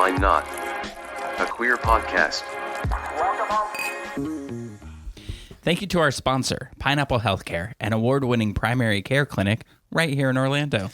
Why Not? A queer podcast. Thank you to our sponsor, Pineapple Healthcare, an award-winning primary care clinic right here in Orlando.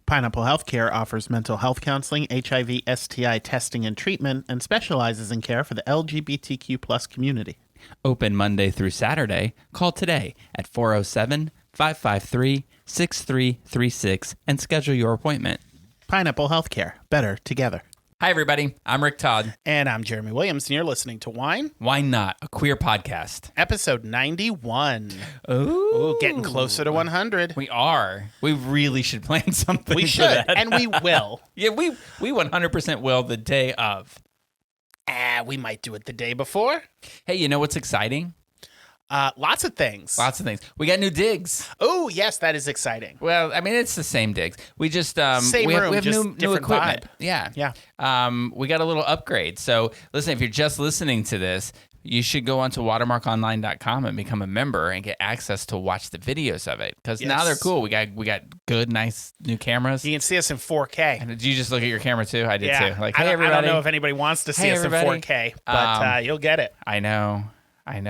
Pineapple Healthcare offers mental health counseling, HIV, STI testing and treatment, and specializes in care for the LGBTQ plus community. Open Monday through Saturday. Call today at 407-553-6336 and schedule your appointment. Pineapple Healthcare. Better together. Hi, everybody. I'm Rick Todd. And I'm Jeremy Williams, and you're listening to Wine. Why Not? A queer podcast. Episode 91. Ooh. Getting closer to 100. We are. We really should plan something. We should, and we will. Yeah, we 100% will the day of. We might do it the day before. Hey, you know what's exciting? Lots of things. We got new digs. Oh, yes, that is exciting. Well, I mean, it's the same digs. We just Same we room, have just new different equipment. vibe. Yeah. Yeah. We got a little upgrade. So listen, if you're just listening to this, you should go onto watermarkonline.com and become a member and get access to watch the videos of it. Because now they're cool. We got good, nice new cameras. You can see us in 4K. And did you just look at your camera too? I did too. Like, hey, I everybody. don't know if anybody wants to see us everybody. in 4K, but you'll get it. I know. I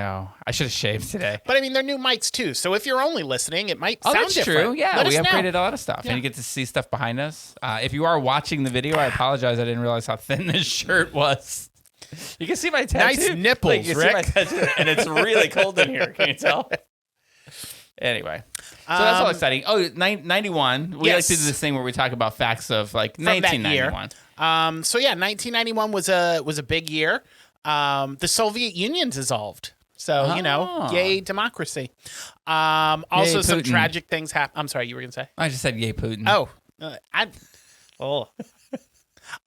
should have shaved today. But I mean, they're new mics too. So if you're only listening, it might sound that's different. true. Yeah, Let we us know. upgraded a lot of stuff, and you get to see stuff behind us. If you are watching the video, I apologize. I didn't realize how thin this shirt was. You can see my tattoo. Nice nipples, Like, you Rick. See my tattoo, and it's really cold in here. Can you tell? Anyway, so that's all exciting. Oh, 91. We like to do this thing where we talk about facts of like From 1991. That year. So yeah, 1991 was a big year. The Soviet Union dissolved. So, yay democracy. Also, Yay, some Putin. tragic things happened. I'm sorry, you were going to say? I just said yay Putin. Oh,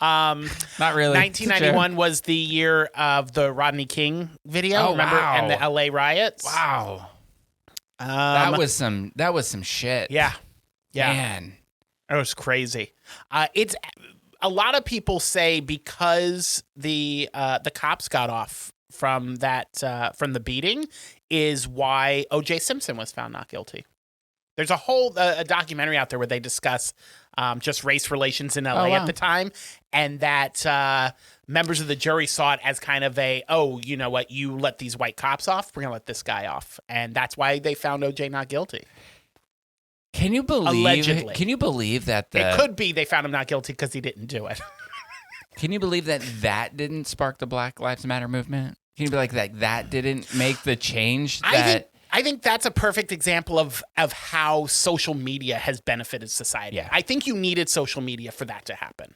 Not really. 1991 was the year of the Rodney King video. Oh, remember? wow. And the LA riots. Wow. That was some shit. Yeah. Man. It was crazy. It's a lot of people say because the cops got off from from the beating is why O.J. Simpson was found not guilty. There's a whole a documentary out there where they discuss just race relations in L.A. at the time, and that members of the jury saw it as kind of you know what, you let these white cops off, we're gonna let this guy off, and that's why they found O.J. not guilty. Can you believe? Allegedly. Can you believe that? It could be they found him not guilty because he didn't do it. Can you believe that didn't spark the Black Lives Matter movement? Can you be like that didn't make the change? I think that's a perfect example of how social media has benefited society. Yeah. I think you needed social media for that to happen.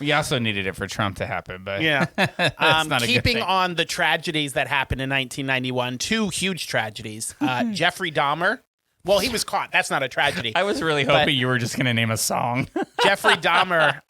We also needed it for Trump to happen, but Yeah. that's not a good Keeping thing. on the tragedies that happened in 1991, two huge tragedies. Jeffrey Dahmer. Well, he was caught. That's not a tragedy. I was really hoping you were just going to name a song. Jeffrey Dahmer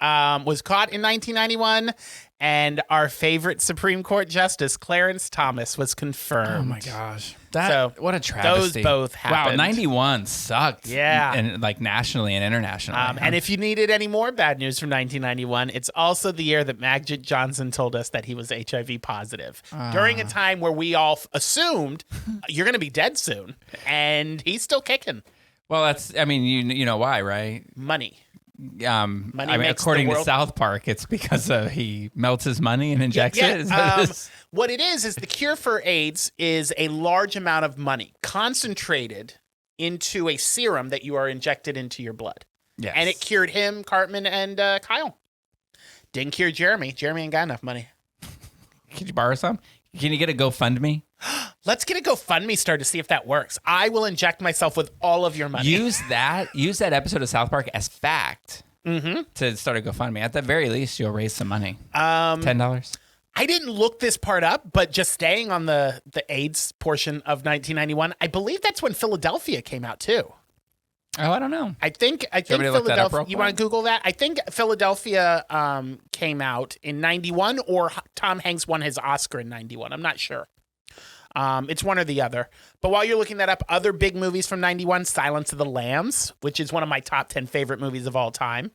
was caught in 1991, and our favorite Supreme Court Justice, Clarence Thomas, was confirmed. Oh my gosh. What a Those travesty. both happened. Wow, 91 sucked. Yeah. And like nationally and internationally. And if you needed any more bad news from 1991, it's also the year that Magic Johnson told us that he was HIV positive during a time where we all assumed you're going to be dead soon, and he's still kicking. Well, you know why, right? Money. Makes according the to world- South Park, it's because he melts his money and injects it. Is that what it is? What it is the cure for AIDS is a large amount of money concentrated into a serum that you are injected into your blood. Yes. And it cured him, Cartman, and Kyle. Didn't cure Jeremy. Jeremy ain't got enough money. Could you borrow some? Can you get a GoFundMe? Let's get a GoFundMe started to see if that works. I will inject myself with all of your money. Use that episode of South Park as fact to start a GoFundMe. At the very least, you'll raise some money. $10. I didn't look this part up, but just staying on the AIDS portion of 1991, I believe that's when Philadelphia came out too. Oh, I don't know. I think want me to look that up Philadelphia. real You want quick? to Google that? I think Philadelphia came out in 91, or Tom Hanks won his Oscar in 91. I'm not sure. It's one or the other. But while you're looking that up, other big movies from 91, Silence of the Lambs, which is one of my top 10 favorite movies of all time.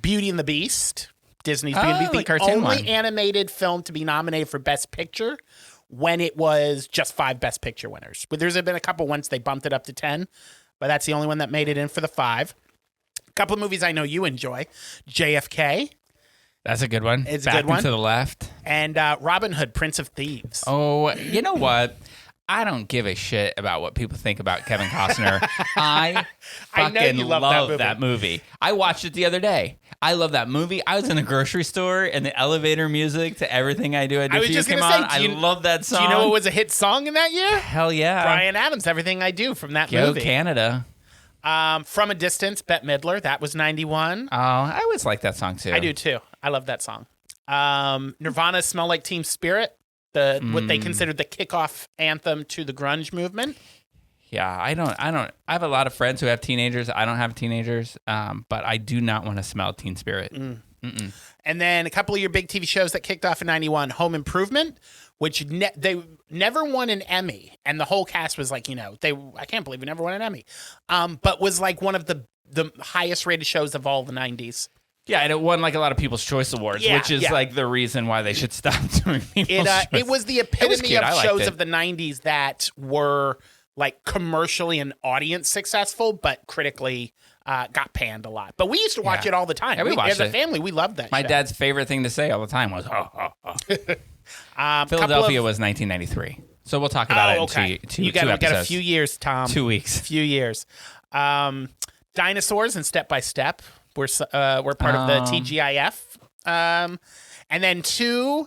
Beauty and the Beast, Disney's Beauty and the Beast, the cartoon only one. animated film to be nominated for Best Picture when it was just 5 Best Picture winners. But there's been a couple once they bumped it up to 10, but that's the only one that made it in for the 5. A couple of movies I know you enjoy. JFK, That's a good one. It's Back a good one. and to the left. And Robin Hood, Prince of Thieves. Oh, you know what? I don't give a shit about what people think about Kevin Costner. I I know fucking you love love that movie. I watched it the other day. I love that movie. I was in a grocery store and the elevator music to Everything I Do I was For You just came gonna say, on. I love that song. Do you know what was a hit song in that year? Hell yeah. Bryan Adams, Everything I Do from that Go movie. Canada. From a Distance, Bette Midler. That was 91. Oh, I always like that song too. I do too. I love that song. Nirvana, Smell Like Teen Spirit. What they considered the kickoff anthem to the grunge movement. Yeah, I have a lot of friends who have teenagers. I don't have teenagers, but I do not want to smell Teen Spirit. And then a couple of your big TV shows that kicked off in 91, Home Improvement, which they never won an Emmy. And the whole cast was like, I can't believe we never won an Emmy. But was like one of the highest rated shows of all the 90s. Yeah, and it won like a lot of People's Choice Awards, which is like the reason why they should stop doing People's Choice. It was the epitome of shows it. of the 90s that were like commercially and audience successful, but critically got panned a lot. But we used to watch it all the time. Yeah, we watched as a family, we loved that My show. dad's favorite thing to say all the time was, Philadelphia was 1993. So we'll talk about it in two episodes. Got a few years, Tom. 2 weeks. A few years. Dinosaurs and Step by Step. We're part of the TGIF. And then two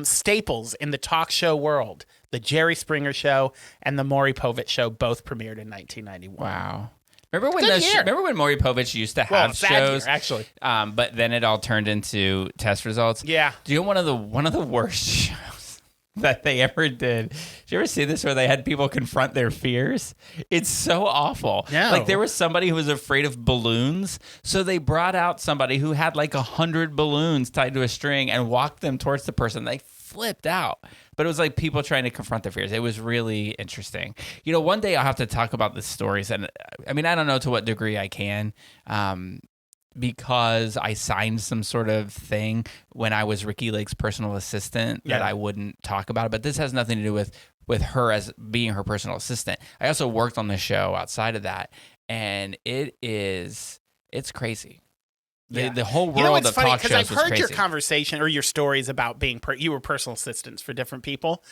staples in the talk show world, the Jerry Springer Show and the Maury Povich Show, both premiered in 1991. Wow. Remember when Maury Povich used to have shows? Year, actually. But then it all turned into test results. Yeah. Do you know one of the worst shows that they ever did? Did you ever see this where they had people confront their fears? It's so awful. No. Like there was somebody who was afraid of balloons, so they brought out somebody who had like 100 balloons tied to a string and walked them towards the person. They flipped out. But it was like people trying to confront their fears. It was really interesting. One day I'll have to talk about the stories, and I mean I don't know to what degree I can. Because I signed some sort of thing when I was Ricky Lake's personal assistant that I wouldn't talk about it. But this has nothing to do with her as being her personal assistant. I also worked on the show outside of that, and it's crazy. The whole world of talk shows was crazy. I've heard your conversation or your stories about being you were personal assistants for different people,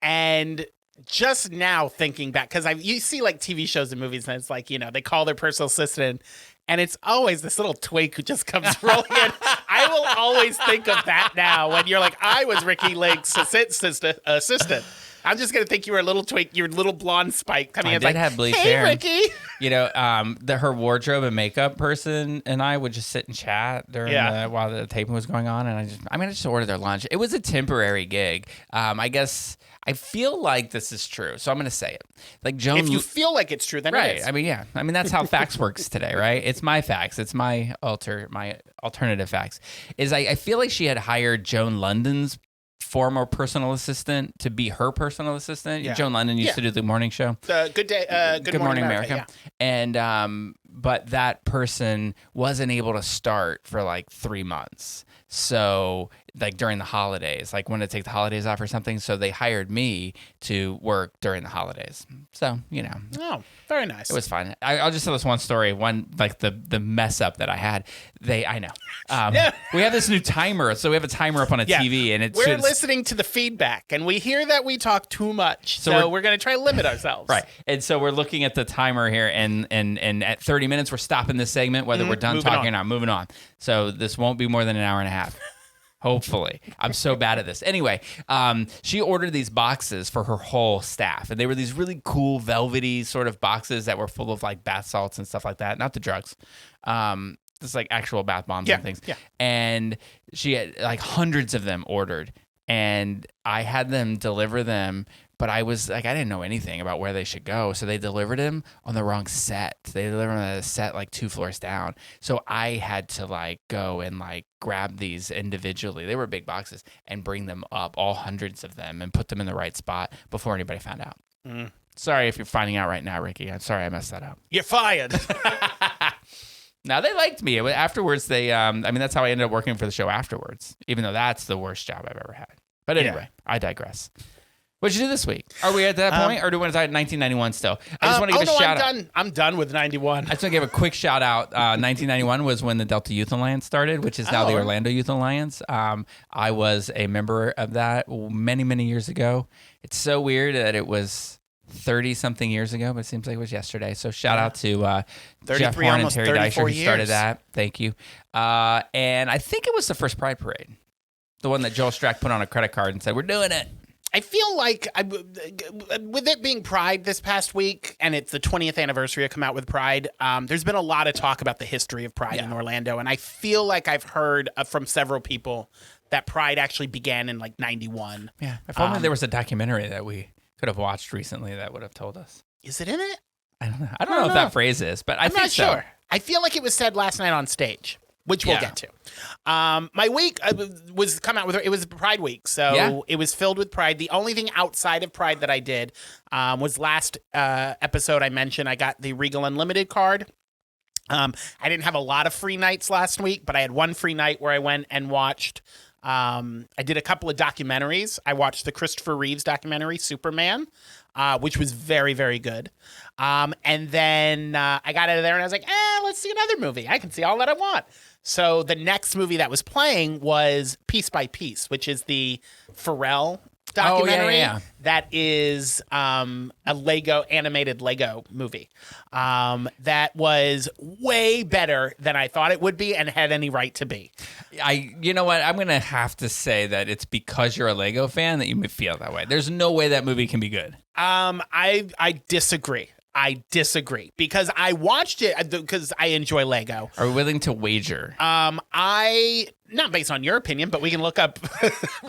and just now thinking back, because you see like TV shows and movies, and it's like they call their personal assistant. And it's always this little twink who just comes rolling in. I will always think of that now when you're like, I was Ricky Lake's assistant. I'm just going to think you were a little twink, your little blonde spike coming in. I did have bleach hair. Ricky. Her wardrobe and makeup person and I would just sit and chat during while the taping was going on. And I just ordered their lunch. It was a temporary gig. I guess I feel like this is true. So I'm going to say it. Like Joan. If you feel like it's true, then right. it is. I mean, yeah. I mean, that's how facts works today, right? It's my facts. It's my alternative facts. I feel like she had hired Joan London's former personal assistant to be her personal assistant. Yeah. Joan London used to do the morning show. Good Morning America. Yeah. And but that person wasn't able to start for like 3 months. So like during the holidays, like wanted to take the holidays off or something. So they hired me to work during the holidays. So, Oh, very nice. It was fun. I'll just tell this one story. One, like the mess up that I had. I know. We have this new timer. So we have a timer up on a TV and we're listening to the feedback and we hear that we talk too much. So we're going to try to limit ourselves. Right. And so we're looking at the timer here and at 30 minutes, we're stopping this segment, whether we're done talking or not, moving on. So this won't be more than an hour and a half. Hopefully. I'm so bad at this. Anyway, she ordered these boxes for her whole staff. And they were these really cool velvety sort of boxes that were full of like bath salts and stuff like that. Not the drugs. Just like actual bath bombs and things. Yeah. And she had like hundreds of them ordered. And I had them deliver them. But I was like, I didn't know anything about where they should go. So they delivered them on the wrong set. They delivered them at a set like 2 floors down. So I had to like go and like grab these individually. They were big boxes and bring them up, all hundreds of them, and put them in the right spot before anybody found out. Sorry if you're finding out right now, Ricky. I'm sorry I messed that up. You're fired. Now, they liked me. Afterwards, that's how I ended up working for the show afterwards, even though that's the worst job I've ever had. But anyway, I digress. What'd you do this week? Are we at that point, or do we want to talk 1991 still? I just want to give a shout out. I'm done with 91. I just want to give a quick shout out. 1991 was when the Delta Youth Alliance started, which is now the Orlando Youth Alliance. I was a member of that many, many years ago. It's so weird that it was 30-something years ago, but it seems like it was yesterday. So shout out to Jeff Horn and Terry Deisher who started that. Thank you. And I think it was the first Pride Parade, the one that Joel Strack put on a credit card and said, "We're doing it." I feel like with it being Pride this past week, and it's the 20th anniversary of Come Out with Pride, there's been a lot of talk about the history of Pride in Orlando, and I feel like I've heard from several people that Pride actually began in like 91. Yeah, if only there was a documentary that we could have watched recently that would have told us. Is it in it? I don't know. I don't know if that phrase is, but I'm not sure. I feel like it was said last night on stage, which we'll get to. My week was Come Out with it was Pride Week, so it was filled with Pride. The only thing outside of Pride that I did was last episode I mentioned I got the Regal Unlimited card. I didn't have a lot of free nights last week, but I had one free night where I went and watched. I did a couple of documentaries. I watched the Christopher Reeves documentary, Superman, which was very, very good. And then I got out of there and I was like, let's see another movie. I can see all that I want. So the next movie that was playing was Piece by Piece, which is the Pharrell documentary. That is a animated Lego movie that was way better than I thought it would be and had any right to be. You know what? I'm going to have to say that it's because you're a Lego fan that you feel that way. There's no way that movie can be good. I disagree. I disagree because I watched it because I enjoy Lego. Are we willing to wager? Not based on your opinion, but we can look up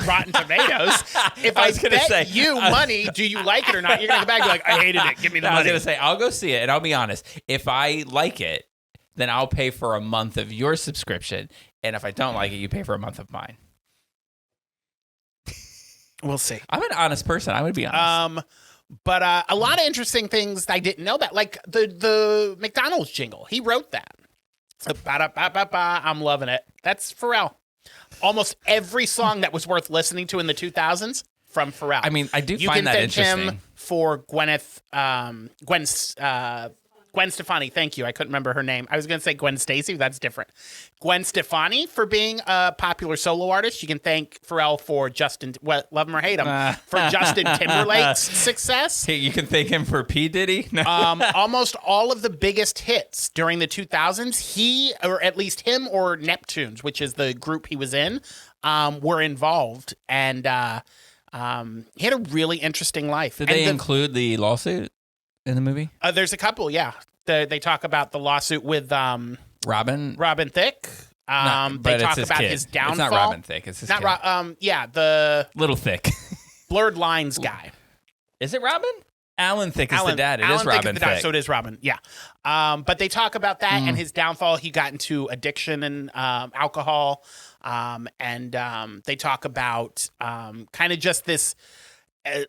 Rotten Tomatoes. If I bet you money, do you like it or not? You're going to go back and be like, I hated it. Give me the money. I was going to say, I'll go see it. And I'll be honest. If I like it, then I'll pay for a month of your subscription. And if I don't like it, you pay for a month of mine. We'll see. I'm an honest person. I would be honest. But a lot of interesting things I didn't know about, like the McDonald's jingle. He wrote that. So, ba-da-ba-ba-ba, I'm loving it. That's Pharrell. Almost every song that was worth listening to in the 2000s from Pharrell. I mean, I do find that interesting. You can thank him for Gwen Stefani. Thank you. I couldn't remember her name. I was going to say Gwen Stacy. That's different. Gwen Stefani for being a popular solo artist. You can thank Pharrell for love him or hate him, for Justin Timberlake's success. Hey, you can thank him for P. Diddy. Almost all of the biggest hits during the 2000s, he, or at least him or Neptunes, which is the group he was in, were involved. And he had a really interesting life. Did they include the lawsuit in the movie? There's a couple, yeah. They talk about the lawsuit with Robin Thicke. They talk about his downfall. It's not Robin Thicke. It's his kid. The Little Thicke. Blurred Lines guy. Is it Robin? Alan Thicke is the dad. It is Robin Thicke. So it is Robin, yeah. But they talk about that and his downfall. He got into addiction and alcohol. And they talk about kind of just this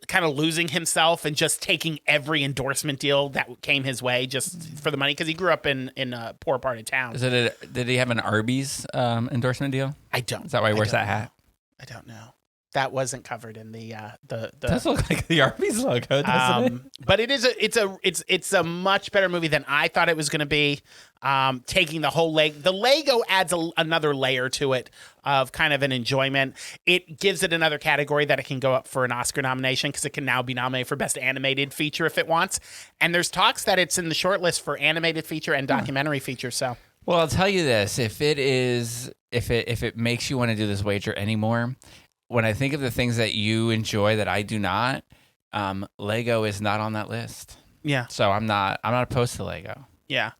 kind of losing himself and just taking every endorsement deal that came his way just for the money, because he grew up in a poor part of town. Did he have an Arby's endorsement deal? I don't. Is that why he wears that hat? I don't know. That wasn't covered in the does look like the Arby's logo, doesn't it? But it's a much better movie than I thought it was going to be. Taking the whole the Lego adds another layer to it of kind of an enjoyment. It gives it another category that it can go up for an Oscar nomination, because it can now be nominated for Best Animated Feature if it wants. And there's talks that it's in the shortlist for animated feature and documentary feature. So, well, I'll tell you this: if it makes you want to do this wager anymore. When I think of the things that you enjoy that I do not, Lego is not on that list. Yeah. So I'm not opposed to Lego. Yeah.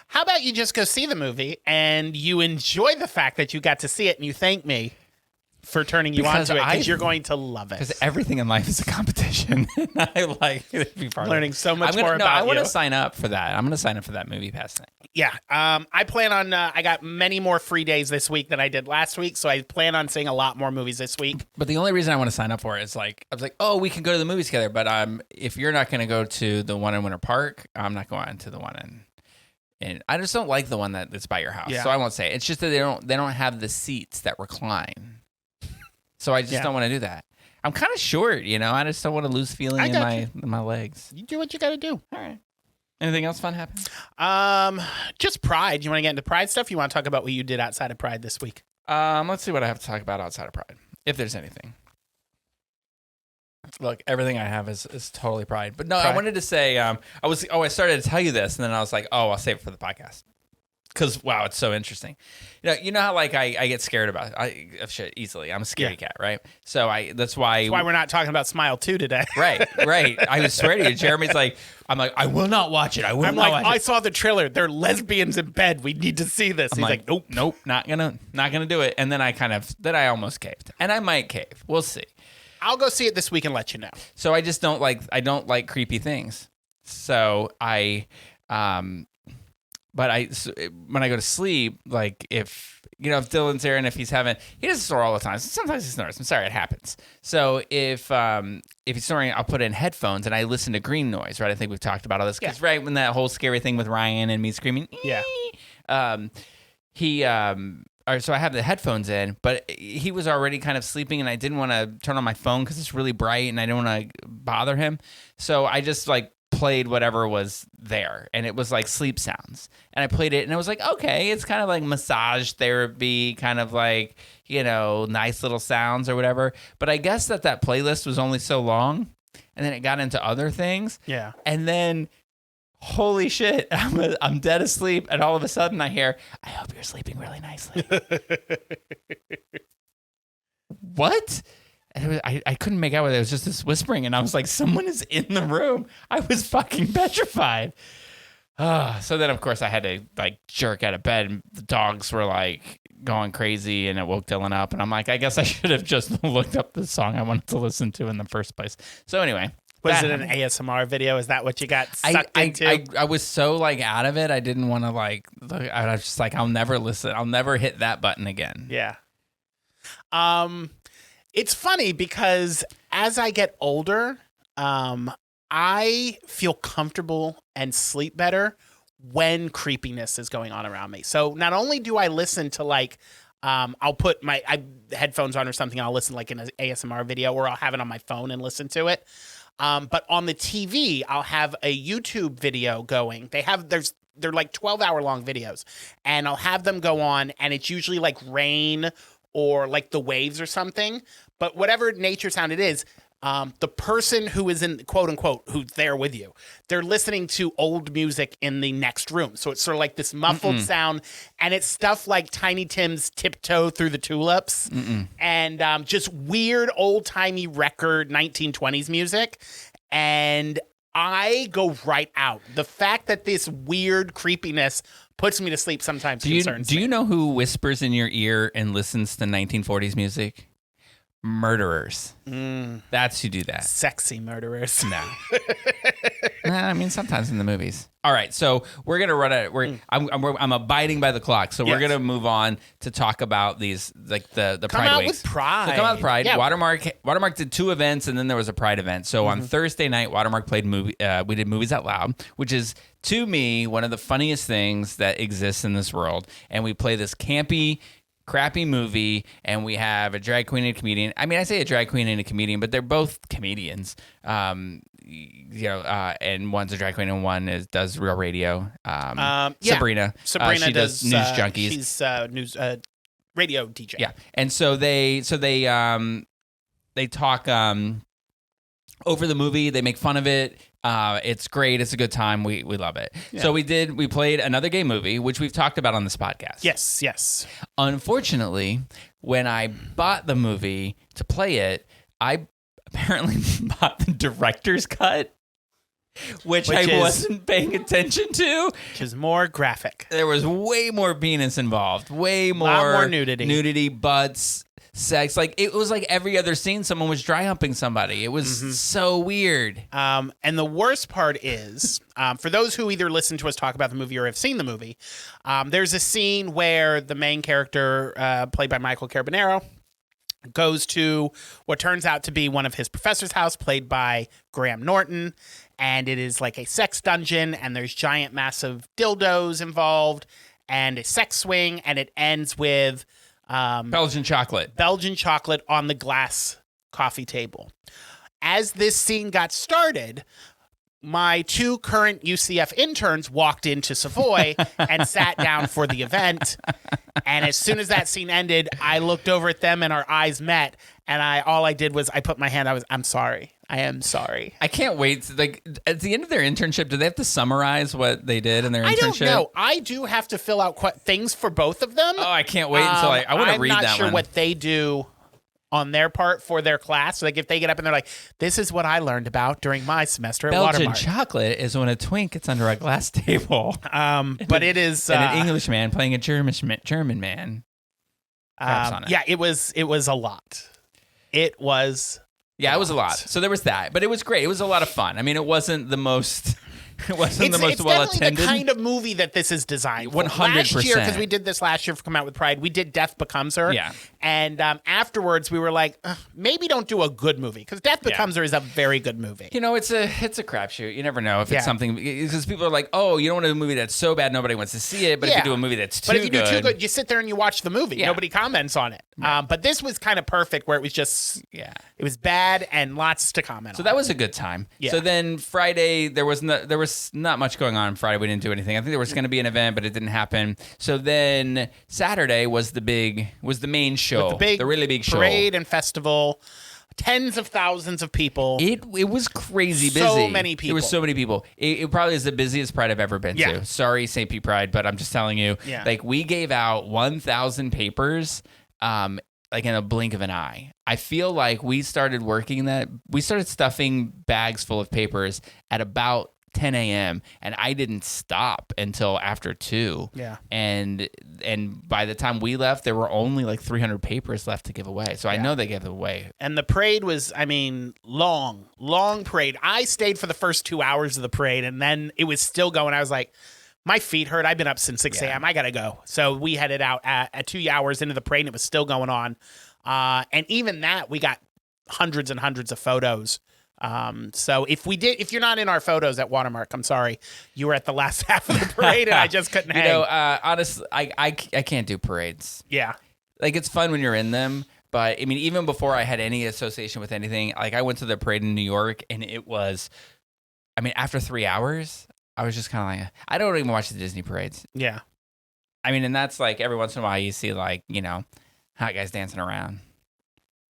How about you just go see the movie and you enjoy the fact that you got to see it, and you thank me for turning you on to it, because you're going to love it. Because everything in life is a competition. I like to be part learning of it. So much more about you. I want to sign up for that. I'm going to sign up for that movie pass thing. Yeah. I plan on, I got many more free days this week than I did last week, so I plan on seeing a lot more movies this week. But the only reason I want to sign up for it is I was like, oh, we can go to the movies together. But if you're not going to go to the one in Winter Park, I'm not going to the one in. And I just don't like the one that's by your house. Yeah. So I won't say it. It's just that they don't have the seats that recline. So I just don't want to do that. I'm kind of short, you know. I just don't want to lose feeling in my legs. You do what you got to do. All right. Anything else fun happened? Just Pride. You want to get into Pride stuff? You want to talk about what you did outside of Pride this week? Let's see what I have to talk about outside of Pride, if there's anything. Look, everything I have is totally Pride. But no, Pride. I wanted to say, I started to tell you this, and then I was like, I'll save it for the podcast. Because, wow, it's so interesting. You know how, like, I get scared about of shit easily. I'm a scaredy cat, right? So that's why we're not talking about Smile 2 today. Right. I swear to you, Jeremy's like, I'm like, I will not watch it. I saw the trailer. They're lesbians in bed. We need to see this. He's like, nope, not gonna do it. And then I almost caved. And I might cave. We'll see. I'll go see it this week and let you know. So I just don't like creepy things. So but when I go to sleep, like if Dylan's there and if he doesn't snore all the time. Sometimes he snores. I'm sorry, it happens. So if he's snoring, I'll put in headphones and I listen to green noise, right? I think we've talked about all this. Because right when that whole scary thing with Ryan and me screaming, so I have the headphones in, but he was already kind of sleeping and I didn't want to turn on my phone because it's really bright and I didn't want to bother him. So I just played whatever was there and it was like sleep sounds and I played it and it was like, okay, it's kind of like massage therapy, kind of like, nice little sounds or whatever. But I guess that playlist was only so long and then it got into other things. Yeah. And then holy shit, I'm dead asleep and all of a sudden I hear, I hope you're sleeping really nicely. What? And I couldn't make out what it was, just this whispering, and I was like, someone is in the room. I was fucking petrified. So then, of course, I had to jerk out of bed, and the dogs were going crazy, and it woke Dylan up. And I'm like, I guess I should have just looked up the song I wanted to listen to in the first place. So anyway. Was it an ASMR video? Is that what you got sucked into? I was so out of it. I didn't want to look. I was just like, I'll never listen. I'll never hit that button again. Yeah. It's funny because as I get older, I feel comfortable and sleep better when creepiness is going on around me. So not only do I listen to I'll put my headphones on or something, I'll listen in an ASMR video, or I'll have it on my phone and listen to it. But on the TV, I'll have a YouTube video going. They're 12-hour long videos, and I'll have them go on, and it's usually rain or the waves or something, but whatever nature sound it is, the person who is in quote unquote, who's there with you, they're listening to old music in the next room. So it's sort of this muffled sound, and it's stuff like Tiny Tim's Tiptoe Through the Tulips and just weird old timey record 1920s music. And I go right out. The fact that this weird creepiness puts me to sleep sometimes concerns me. Do you know who whispers in your ear and listens to 1940s music? Murderers. That's who do that. Sexy murderers. No. I mean, sometimes in the movies. All right, so we're gonna run it. I'm abiding by the clock, so we're gonna move on to talk about these the Pride weeks. Come out with Pride. Yeah. Watermark did 2 events, and then there was a Pride event. So on Thursday night, Watermark played movie. We did Movies Out Loud, which is to me one of the funniest things that exists in this world. And we play this campy, crappy movie, and we have a drag queen and a comedian. I mean, I say a drag queen and a comedian, but they're both comedians. And one's a drag queen and one does real radio. Sabrina. She does News Junkies. She's news radio DJ. Yeah, and so they talk over the movie. They make fun of it. It's great. It's a good time. We love it. Yeah. So we played another gay movie, which we've talked about on this podcast. Yes. Unfortunately, when I bought the movie to play it, I apparently bought the director's cut, which I wasn't paying attention to. Which is more graphic. There was way more penis involved. Way more. A lot more nudity. Nudity, butts, sex. It was like every other scene someone was dry humping somebody. It was so weird. And the worst part is, for those who either listen to us talk about the movie or have seen the movie, there's a scene where the main character, played by Michael Carbonaro, goes to what turns out to be one of his professor's house, played by Graham Norton, and it is like a sex dungeon, and there's giant, massive dildos involved, and a sex swing, and it ends with Belgian chocolate on the glass coffee table. As this scene got started, my 2 current UCF interns walked into Savoy and sat down for the event. And as soon as that scene ended, I looked over at them and our eyes met. And all I did was I put my hand, I'm sorry. I am sorry. I can't wait. Like at the end of their internship, do they have to summarize what they did in their internship? I don't know. I do have to fill out things for both of them. Oh, I can't wait until I want to read that one. I'm not sure what they do on their part for their class. Like if they get up and they're like, this is what I learned about during my semester at Belgian Watermark. chocolate is when a twink gets under a glass table. But it is and an English man playing a German man. On it. Yeah, it was a lot. It was it was a lot. So there was that, but it was great. It was a lot of fun. I mean, it wasn't the most It wasn't the most well attended. It's definitely the kind of movie that this is designed for. 100%. Last year, because we did this last year for Come Out With Pride, we did Death Becomes Her. Yeah. And afterwards, we were like, maybe don't do a good movie, because Death Becomes Her is a very good movie. You know, it's a crapshoot. You never know if it's something, because people are like, oh, you don't want to do a movie that's so bad nobody wants to see it, but if you do a movie that's too good. But if you do too good, you sit there and you watch the movie. Nobody comments on it. Right. But this was kind of perfect, where it was just, it was bad and lots to comment on. So that was a good time. Yeah. So then Friday, there was not much going on Friday. We didn't do anything. I think there was going to be an event, but it didn't happen. So then Saturday was the main show. The really big show. Parade and festival. Tens of thousands of people. It was crazy busy. So many people. It was so many people. It probably is the busiest Pride I've ever been to. Sorry, St. Pete Pride, but I'm just telling you. Yeah. Like, we gave out 1,000 papers like in a blink of an eye. I feel like we started stuffing bags full of papers at about 10 a.m. and I didn't stop until after 2. Yeah. And by the time we left, there were only like 300 papers left to give away. So I know they gave it away. And the parade was, long parade. I stayed for the first 2 hours of the parade, and then it was still going. I was like, my feet hurt. I've been up since 6 a.m. I got to go. So we headed out at 2 hours into the parade, and it was still going on. And even that, we got hundreds and hundreds of photos. So if you're not in our photos at Watermark, I'm sorry, you were at the last half of the parade and I just couldn't hang. Honestly, I can't do parades. Yeah. Like, it's fun when you're in them, but I mean, even before I had any association with anything, like, I went to the parade in New York and it was, after 3 hours, I was just kind of like, I don't even watch the Disney parades. Yeah. And that's like every once in a while you see, like, hot guys dancing around.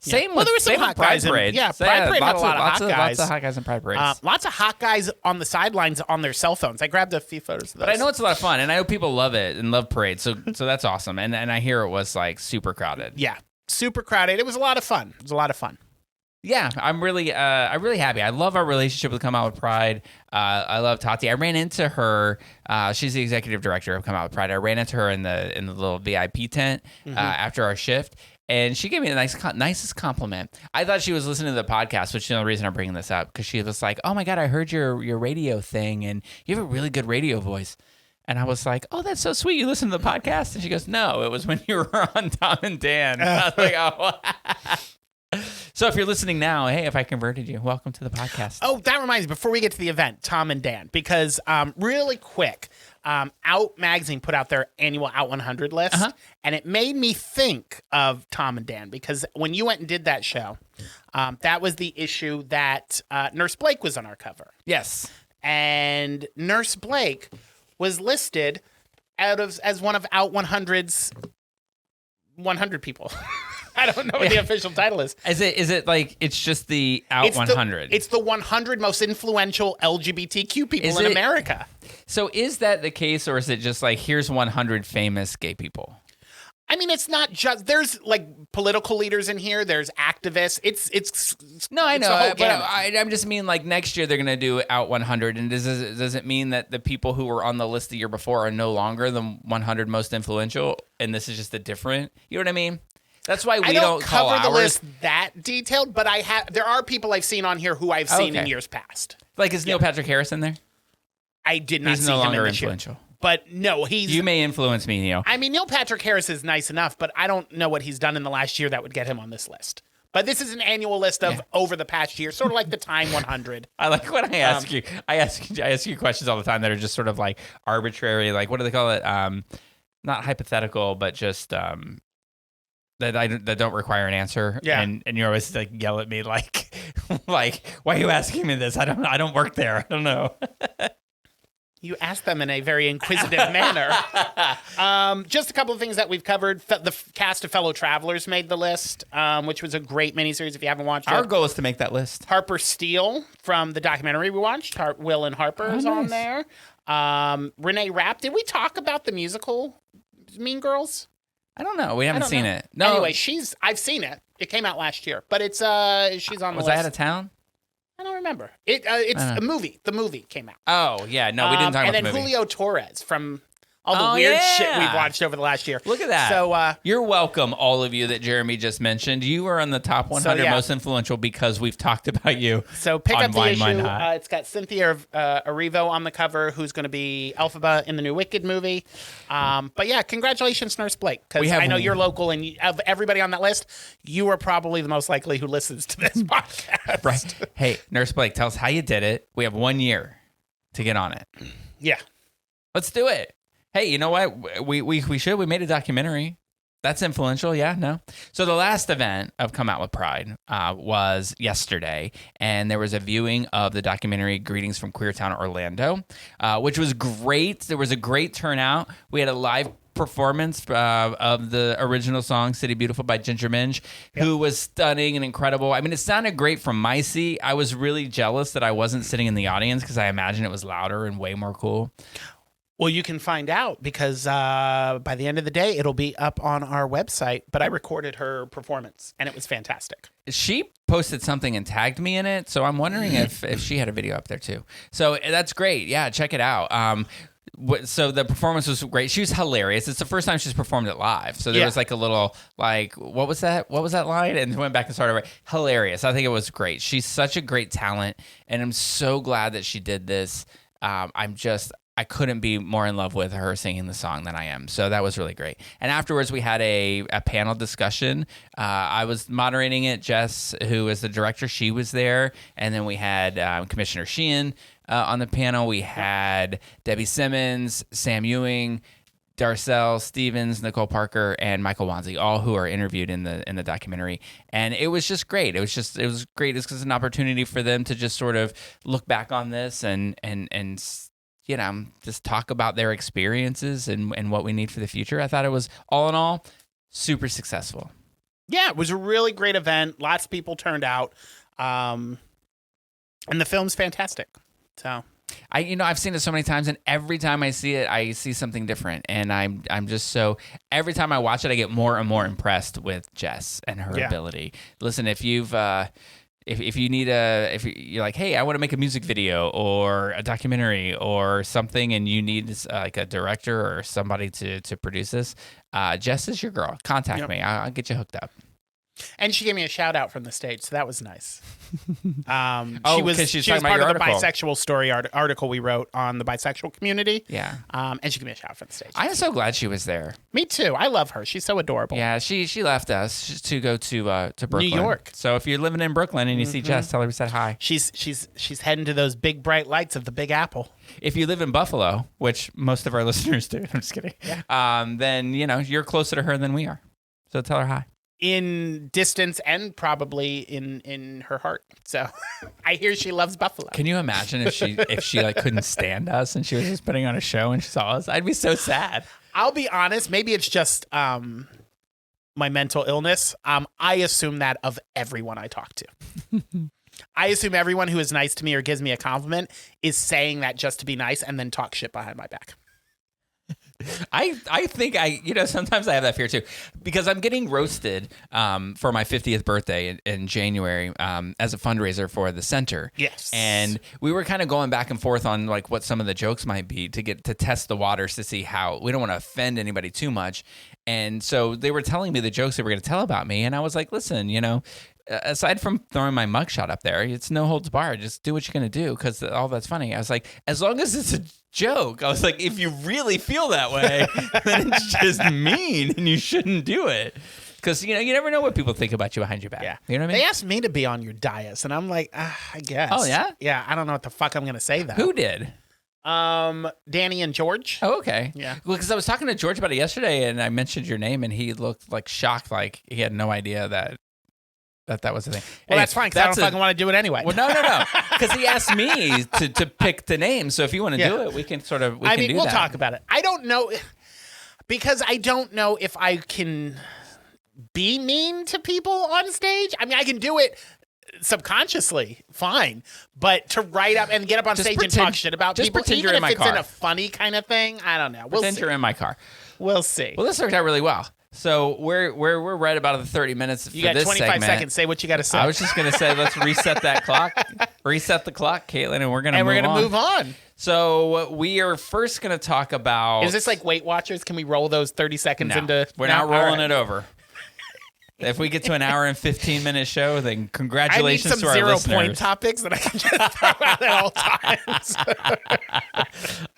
Same with, there were some hot guys in Pride Parade had a lot of hot guys. Lots of hot guys in Pride Parades. Lots of hot guys on the sidelines on their cell phones. I grabbed a few photos of those. But I know it's a lot of fun, and I know people love it and love parades, so that's awesome. And I hear it was like super crowded. Yeah, super crowded. It was a lot of fun. Yeah, I'm really happy. I love our relationship with Come Out With Pride. I love Tati. I ran into her. She's the executive director of Come Out With Pride. I ran into her in the little VIP tent after our shift. And she gave me the nicest compliment. I thought she was listening to the podcast, which is the only reason I'm bringing this up, because she was like, oh my God, I heard your radio thing, and you have a really good radio voice. And I was like, oh, that's so sweet. You listen to the podcast? And she goes, no, it was when you were on Tom and Dan. I was like, oh. So if you're listening now, hey, if I converted you, welcome to the podcast. Oh, that reminds me, before we get to the event, Tom and Dan, because really quick, Out Magazine put out their annual Out 100 list, and it made me think of Tom and Dan, because when you went and did that show, that was the issue that Nurse Blake was on our cover. Yes. And Nurse Blake was listed as one of Out 100's 100 people. I don't know what the official title is. Is it like it's just the Out 100? It's the 100 most influential LGBTQ people in America. So is that the case, or is it just like, here's 100 famous gay people? It's not just, there's like political leaders in here. There's activists. No, I know, but I'm just mean, like, next year they're going to do Out 100. And does it mean that the people who were on the list the year before are no longer the 100 most influential? And this is just a different, you know what I mean? That's why we don't call cover the list that detailed, but there are people I've seen on here who I've seen in years past. Like, is Neil Patrick Harris in there? I did not see him in this year. He's no longer influential. But no, You may influence me, Neil. Neil Patrick Harris is nice enough, but I don't know what he's done in the last year that would get him on this list. But this is an annual list of over the past year, sort of like the Time 100. I like when I ask you. I ask you questions all the time that are just sort of like arbitrary. Like, what do they call it? Not hypothetical, but just that don't require an answer. Yeah. And you always like yell at me like like, why are you asking me this? I don't work there. I don't know. You asked them in a very inquisitive manner. Just a couple of things that we've covered. The cast of Fellow Travelers made the list, which was a great miniseries if you haven't watched it. Our goal is to make that list. Harper Steele from the documentary we watched. Will and Harper is on there. Renee Rapp. Did we talk about the musical Mean Girls? I don't know. We haven't seen it. No. Anyway, I've seen it. It came out last year, but she's on the list. Was I out of town? I don't remember. It's a movie. The movie came out. Oh, yeah. No, we didn't talk about the movie. And then Julio Torres from all the weird shit we've watched over the last year. Look at that. So you're welcome, all of you that Jeremy just mentioned. You are on the top 100 most influential because we've talked about you. So pick on up the Why issue. Not. It's got Cynthia Erivo on the cover, who's going to be Elphaba in the new Wicked movie. But yeah, congratulations, Nurse Blake, because I know you're local, and of everybody on that list, you are probably the most likely who listens to this podcast. Right. Hey, Nurse Blake, tell us how you did it. We have 1 year to get on it. Yeah. Let's do it. Hey, you know what? We should. We made a documentary. That's influential. Yeah, no. So the last event of Come Out with Pride was yesterday, and there was a viewing of the documentary Greetings from Queertown, Orlando, which was great. There was a great turnout. We had a live performance of the original song City Beautiful by Ginger Minge, who was stunning and incredible. I mean, it sounded great from my seat. I was really jealous that I wasn't sitting in the audience because I imagine it was louder and way more cool. Well, you can find out because by the end of the day, it'll be up on our website. But I recorded her performance, and it was fantastic. She posted something and tagged me in it, so I'm wondering if she had a video up there too. So that's great. Yeah, check it out. So the performance was great. She was hilarious. It's the first time she's performed it live. So there was like a little like, what was that? What was that line? And went back and started over. Hilarious. I think it was great. She's such a great talent, and I'm so glad that she did this. I couldn't be more in love with her singing the song than I am. So that was really great. And afterwards, we had a panel discussion. I was moderating it. Jess, who is the director, she was there. And then we had Commissioner Sheehan on the panel. We had Debbie Simmons, Sam Ewing, Darcel Stevens, Nicole Parker, and Michael Wanzi, all who are interviewed in the documentary. And it was just great. It was great. It's just an opportunity for them to just sort of look back on this and you know, just talk about their experiences and what we need for the future. I thought it was, all in all, super successful. Yeah, it was a really great event. Lots of people turned out. And the film's fantastic. So I've seen it so many times, and every time I see it, I see something different. And I'm just so, every time I watch it, I get more and more impressed with Jess and her ability. Listen, if you've if you're like, hey, I want to make a music video or a documentary or something, and you need like a director or somebody to produce this, Jess is your girl. Contact me. I'll get you hooked up. And she gave me a shout out from the stage, so that was nice. She was part of the bisexual story article we wrote on the bisexual community. Yeah. And she gave me a shout out from the stage. I'm so glad she was there. Me too. I love her. She's so adorable. Yeah, she left us to go to Brooklyn, New York. So if you're living in Brooklyn and you see Jess, tell her we said hi. She's heading to those big bright lights of the Big Apple. If you live in Buffalo, which most of our listeners do, I'm just kidding. Yeah. Then you're closer to her than we are. So tell her hi. In distance and probably in her heart. So I hear she loves Buffalo. Can you imagine if she like couldn't stand us and she was just putting on a show and she saw us? I'd be so sad. I'll be honest. Maybe it's just my mental illness. I assume that of everyone I talk to. I assume everyone who is nice to me or gives me a compliment is saying that just to be nice and then talk shit behind my back. I think sometimes I have that fear too, because I'm getting roasted for my 50th birthday in January as a fundraiser for the center. Yes. And we were kind of going back and forth on like what some of the jokes might be to test the waters to see how we don't want to offend anybody too much. And so they were telling me the jokes they were going to tell about me. And I was like, listen, aside from throwing my mugshot up there, it's no holds barred. Just do what you're going to do because all that's funny. I was like, as long as it's a joke. I was like, if you really feel that way, then it's just mean and you shouldn't do it. Because, you never know what people think about you behind your back. Yeah. You know what I mean? They asked me to be on your dais, and I'm like, I guess. Oh, yeah? Yeah, I don't know what the fuck I'm going to say, though. Who did? Danny and George. Oh, okay. Yeah. Well, because I was talking to George about it yesterday, and I mentioned your name, and he looked like shocked, like he had no idea that was the thing. Well, that's fine, because I don't fucking want to do it anyway. Well, no. Because he asked me to pick the name. So if you want to do it, we can sort of, we'll talk about it. I don't know, because I don't know if I can be mean to people on stage. I mean, I can do it subconsciously, fine. But to write up and get up on stage and talk shit about people, even if it's in a funny kind of thing, I don't know. We'll pretend see. You're in my car. We'll see. Well, this worked out really well. So we're right about the 30 minutes for this segment. You got 25 seconds. Say what you got to say. I was just going to say, let's reset that clock. Reset the clock, Caitlin, and we're going to move on. So we are first going to talk about... Is this like Weight Watchers? Can we roll those 30 seconds into... We're not rolling it over. If we get to an hour and 15-minute show, then congratulations to our listeners. I need some 0-point topics that I can just throw out at all times.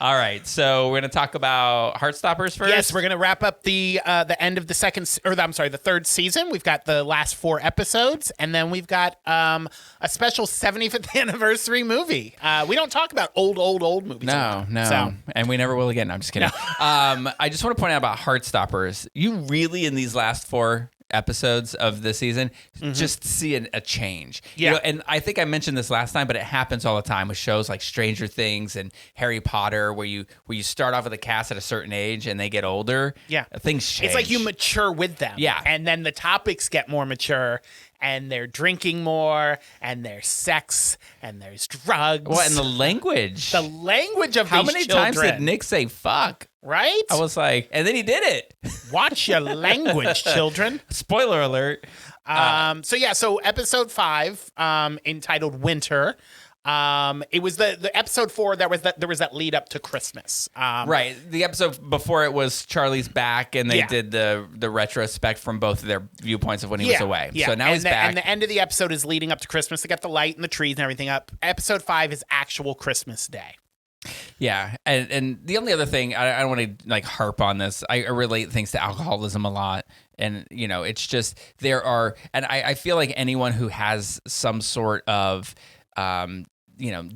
All right, so we're going to talk about Heartstoppers first. Yes, we're going to wrap up the end of the the third season. We've got the last 4 episodes, and then we've got a special 75th anniversary movie. We don't talk about old movies. No, and we never will again. No, I'm just kidding. No. I just want to point out about Heartstoppers. You really, in these last 4 episodes of the season, just see a change. Yeah. And I think I mentioned this last time, but it happens all the time with shows like Stranger Things and Harry Potter, where you start off with a cast at a certain age and they get older. Yeah. Things change. It's like you mature with them. Yeah. And then the topics get more mature, and they're drinking more, and there's sex, and there's drugs. Well, and the language. The language of how these many children. times did Nick say fuck? Right? I was like, and then he did it. Watch your language, children. Spoiler alert. So episode 5, entitled Winter. It was the episode 4 there was that lead up to Christmas. Right. The episode before it was Charlie's back, and they did the retrospect from both of their viewpoints of when he was away. Yeah. So now he's back. And the end of the episode is leading up to Christmas. They got the light and the trees and everything up. Episode 5 is actual Christmas Day. Yeah, and the only other thing, I don't want to like harp on this. I relate things to alcoholism a lot, and it's just there are, and I feel like anyone who has some sort of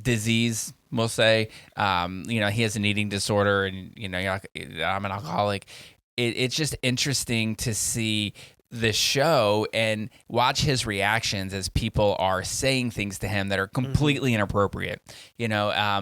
disease, we'll say, he has an eating disorder, and I'm an alcoholic. It's just interesting to see the show and watch his reactions as people are saying things to him that are completely inappropriate.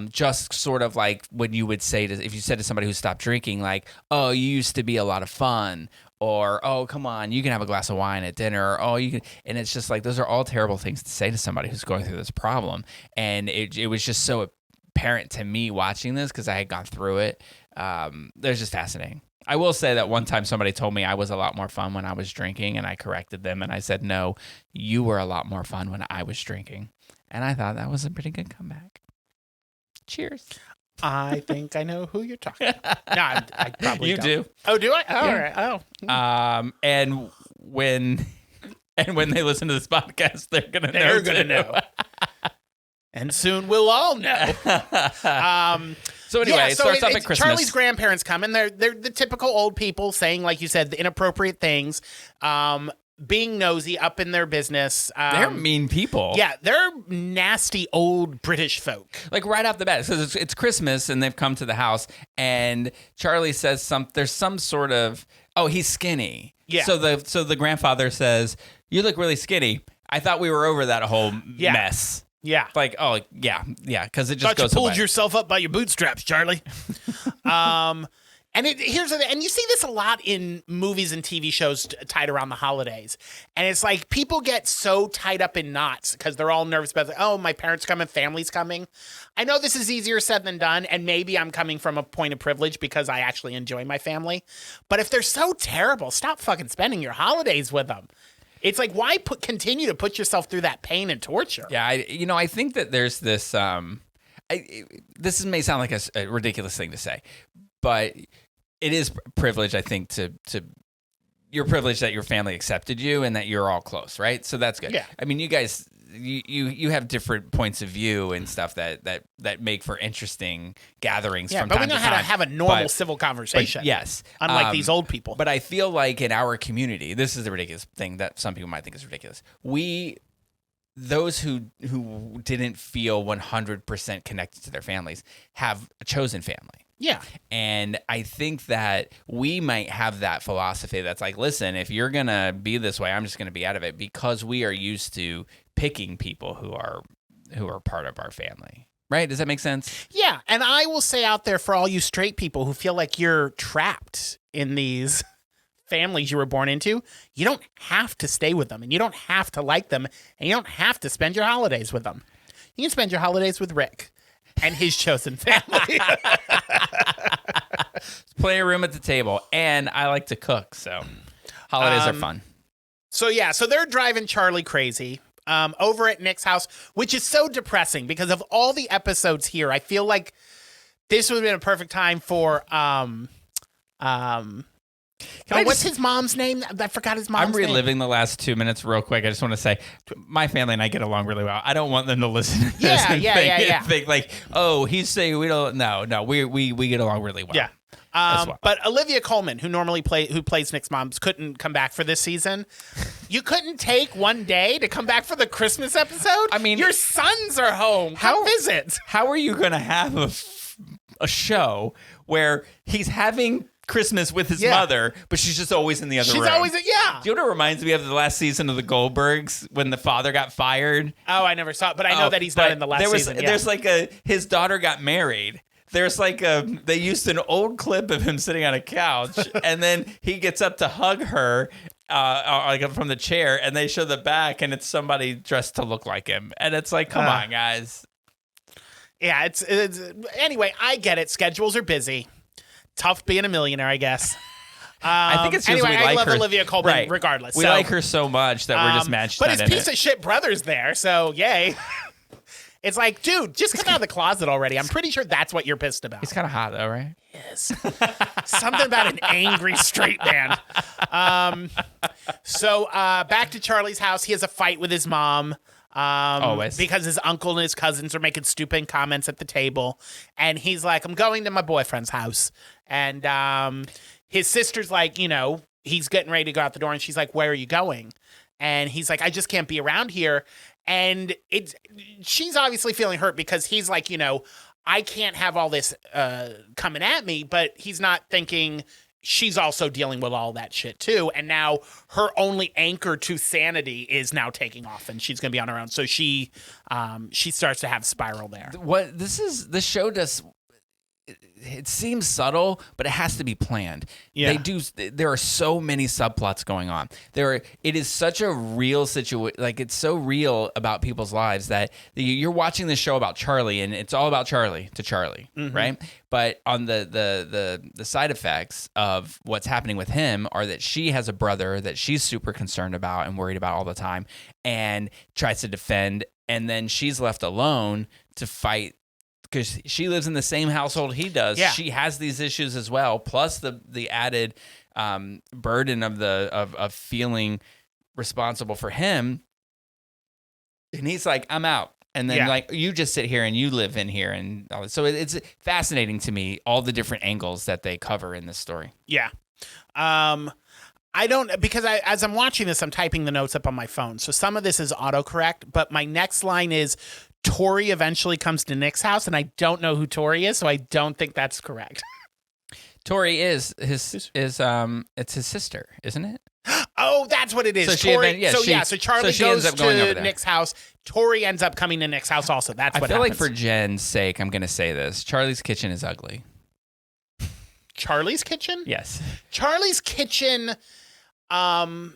Just sort of like when you would say if you said to somebody who stopped drinking, like, "Oh, you used to be a lot of fun," or "Oh, come on, you can have a glass of wine at dinner," or "Oh, you can," and it's just like those are all terrible things to say to somebody who's going through this problem. And it was just so apparent to me watching this because I had gone through it. It was just fascinating. I will say that one time somebody told me I was a lot more fun when I was drinking, and I corrected them, and I said, "No, you were a lot more fun when I was drinking." And I thought that was a pretty good comeback. Cheers. I think I know who you're talking about. No, I probably you don't. do. Oh, do I? All right. Oh. And when they listen to this podcast, they're gonna know. And soon we'll all know. So anyway, it starts off at Christmas. Charlie's grandparents come, and they're the typical old people saying, like you said, the inappropriate things, being nosy, up in their business. They're mean people. Yeah, they're nasty old British folk. Like right off the bat, because it's Christmas, and they've come to the house, and Charlie says there's some sort of, oh, he's skinny. Yeah. So the grandfather says, "You look really skinny. I thought we were over that whole mess." Yeah. Like, oh, yeah, because it just thought goes you pulled away. yourself up by your bootstraps, Charlie. And here's the thing, and you see this a lot in movies and TV shows tied around the holidays. And it's like people get so tied up in knots because they're all nervous about, oh, my parents coming, family's coming. I know this is easier said than done, and maybe I'm coming from a point of privilege because I actually enjoy my family. But if they're so terrible, stop fucking spending your holidays with them. It's like, why continue to put yourself through that pain and torture? Yeah, I think that there's this. This may sound like a ridiculous thing to say, but it is privilege. I think to you're privileged that your family accepted you and that you're all close, right? So that's good. Yeah. I mean, you guys, you have different points of view and stuff that make for interesting gatherings. Yeah, from but time we know to how time. to have a normal civil conversation. Yes, unlike these old people. But I feel like in our community, this is the ridiculous thing that some people might think is ridiculous. We those who didn't feel 100% connected to their families have a chosen family. Yeah. And I think that we might have that philosophy that's like, listen, if you're going to be this way, I'm just going to be out of it, because we are used to picking people who are part of our family. Right? Does that make sense? Yeah. And I will say out there for all you straight people who feel like you're trapped in these families you were born into, you don't have to stay with them, and you don't have to like them, and you don't have to spend your holidays with them. You can spend your holidays with Rick and his chosen family. Plenty of room at the table, and I like to cook, so holidays are fun. So they're driving Charlie crazy over at Nick's house, which is so depressing because of all the episodes here. I feel like this would have been a perfect time for what's his mom's name? I forgot his mom's name. I'm reliving the last 2 minutes real quick. I just want to say, my family and I get along really well. I don't want them to listen to this and think like, oh, he's saying we don't. No, we get along really well. Yeah. But Olivia Colman, who plays Nick's mom, couldn't come back for this season. You couldn't take one day to come back for the Christmas episode? I mean, your sons are home. Come visit. How are you going to have a show where he's having Christmas with his mother, but she's just always in the other room? She's always, Do you know what it reminds me of? The last season of the Goldbergs when the father got fired. Oh, I never saw it, but I know that he's not in the last season. There's like his daughter got married. There's like they used an old clip of him sitting on a couch, and then he gets up to hug her like from the chair, and they show the back, and it's somebody dressed to look like him, and it's like, come on, guys. Yeah, it's anyway. I get it. Schedules are busy. Tough being a millionaire, I guess. I think it's just anyway, we like I love her. Olivia Colman Right. regardless. We like her so much that we're just matched. But his piece of shit brother's there, so yay. It's like, dude, just come out of the closet already. I'm pretty sure that's what you're pissed about. He's kind of hot though, right? Yes. Something about an angry straight man. So back to Charlie's house. He has a fight with his mom. Always. Because his uncle and his cousins are making stupid comments at the table. And he's like, I'm going to my boyfriend's house. And his sister's like, he's getting ready to go out the door. And she's like, where are you going? And he's like, I just can't be around here. And she's obviously feeling hurt because he's like, I can't have all this coming at me. But he's not thinking she's also dealing with all that shit too. And now her only anchor to sanity is now taking off, and she's going to be on her own. So she starts to have spiral there. This show does. It seems subtle, but it has to be planned. Yeah. There are so many subplots going on. It is such a real situation. Like, it's so real about people's lives that you're watching this show about Charlie, and it's all about Charlie to Charlie, right? But on the side effects of what's happening with him are that she has a brother that she's super concerned about and worried about all the time, and tries to defend, and then she's left alone to fight. Because she lives in the same household he does. Yeah. She has these issues as well, plus the added burden of feeling responsible for him. And he's like, I'm out. And then like, you just sit here and you live in here. And so it's fascinating to me, all the different angles that they cover in this story. Yeah. I don't, because as I'm watching this, I'm typing the notes up on my phone. So some of this is autocorrect, but my next line is, Tori eventually comes to Nick's house, and I don't know who Tori is, so I don't think that's correct. Tori is it's his sister, isn't it? Oh, that's what it is. So so Charlie goes to Nick's house. Tori ends up coming to Nick's house also. That's what happens. I feel like for Jen's sake, I'm going to say this. Charlie's kitchen is ugly. Charlie's kitchen? Yes. Charlie's kitchen, I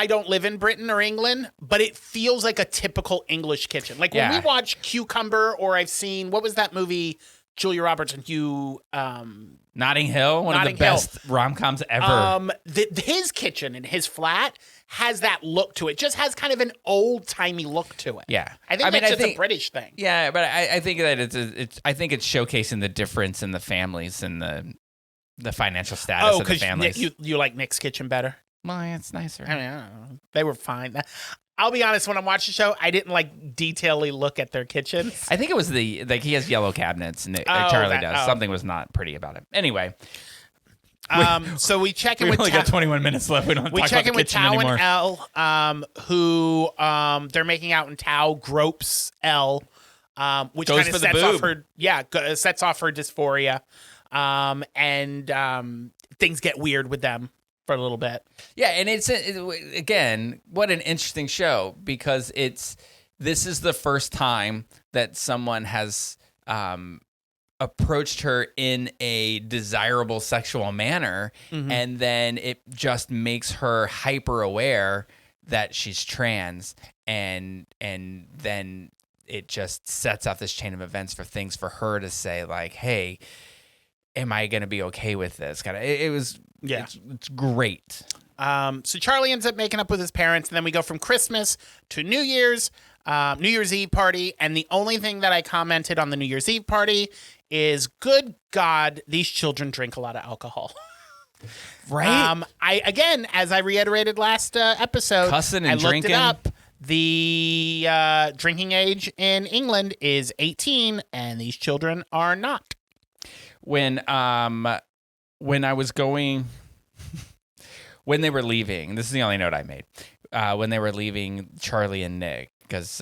don't live in Britain or England, but it feels like a typical English kitchen. Like when we watch Cucumber, or I've seen, what was that movie, Julia Roberts and Hugh... Notting Hill, one of the best rom-coms ever. His kitchen and his flat has that look to it. Just has kind of an old-timey look to it. Yeah. I think that's a British thing. Yeah, but I think that I think it's showcasing the difference in the families and the financial status of the families. You like Nick's kitchen better? Well, it's nicer. I don't know. They were fine. I'll be honest, when I watched the show, I didn't detailedly look at their kitchens. I think it was he has yellow cabinets, and Charlie does. Something was not pretty about it. Anyway, So we check in We with only got 21 minutes left. We don't we talk check about in the with kitchen Tao anymore. and Elle, who they're making out, and Tao gropes Elle, which Goes kind of for the sets off boob. sets off her dysphoria, and things get weird with them for a little bit. Yeah, and again, what an interesting show, because this is the first time that someone has approached her in a desirable sexual manner, and then it just makes her hyper aware that she's trans, and then it just sets off this chain of events for her to say, like, hey, am I going to be okay with this? It's great. So Charlie ends up making up with his parents, and then we go from Christmas to New Year's Eve party. And the only thing that I commented on the New Year's Eve party is, good God, these children drink a lot of alcohol. Right? Again, as I reiterated last episode, Cussing and I looked drinking. it up. The drinking age in England is 18, and these children are not. When I was going, when they were leaving, this is the only note I made. When they were leaving Charlie and Nick, because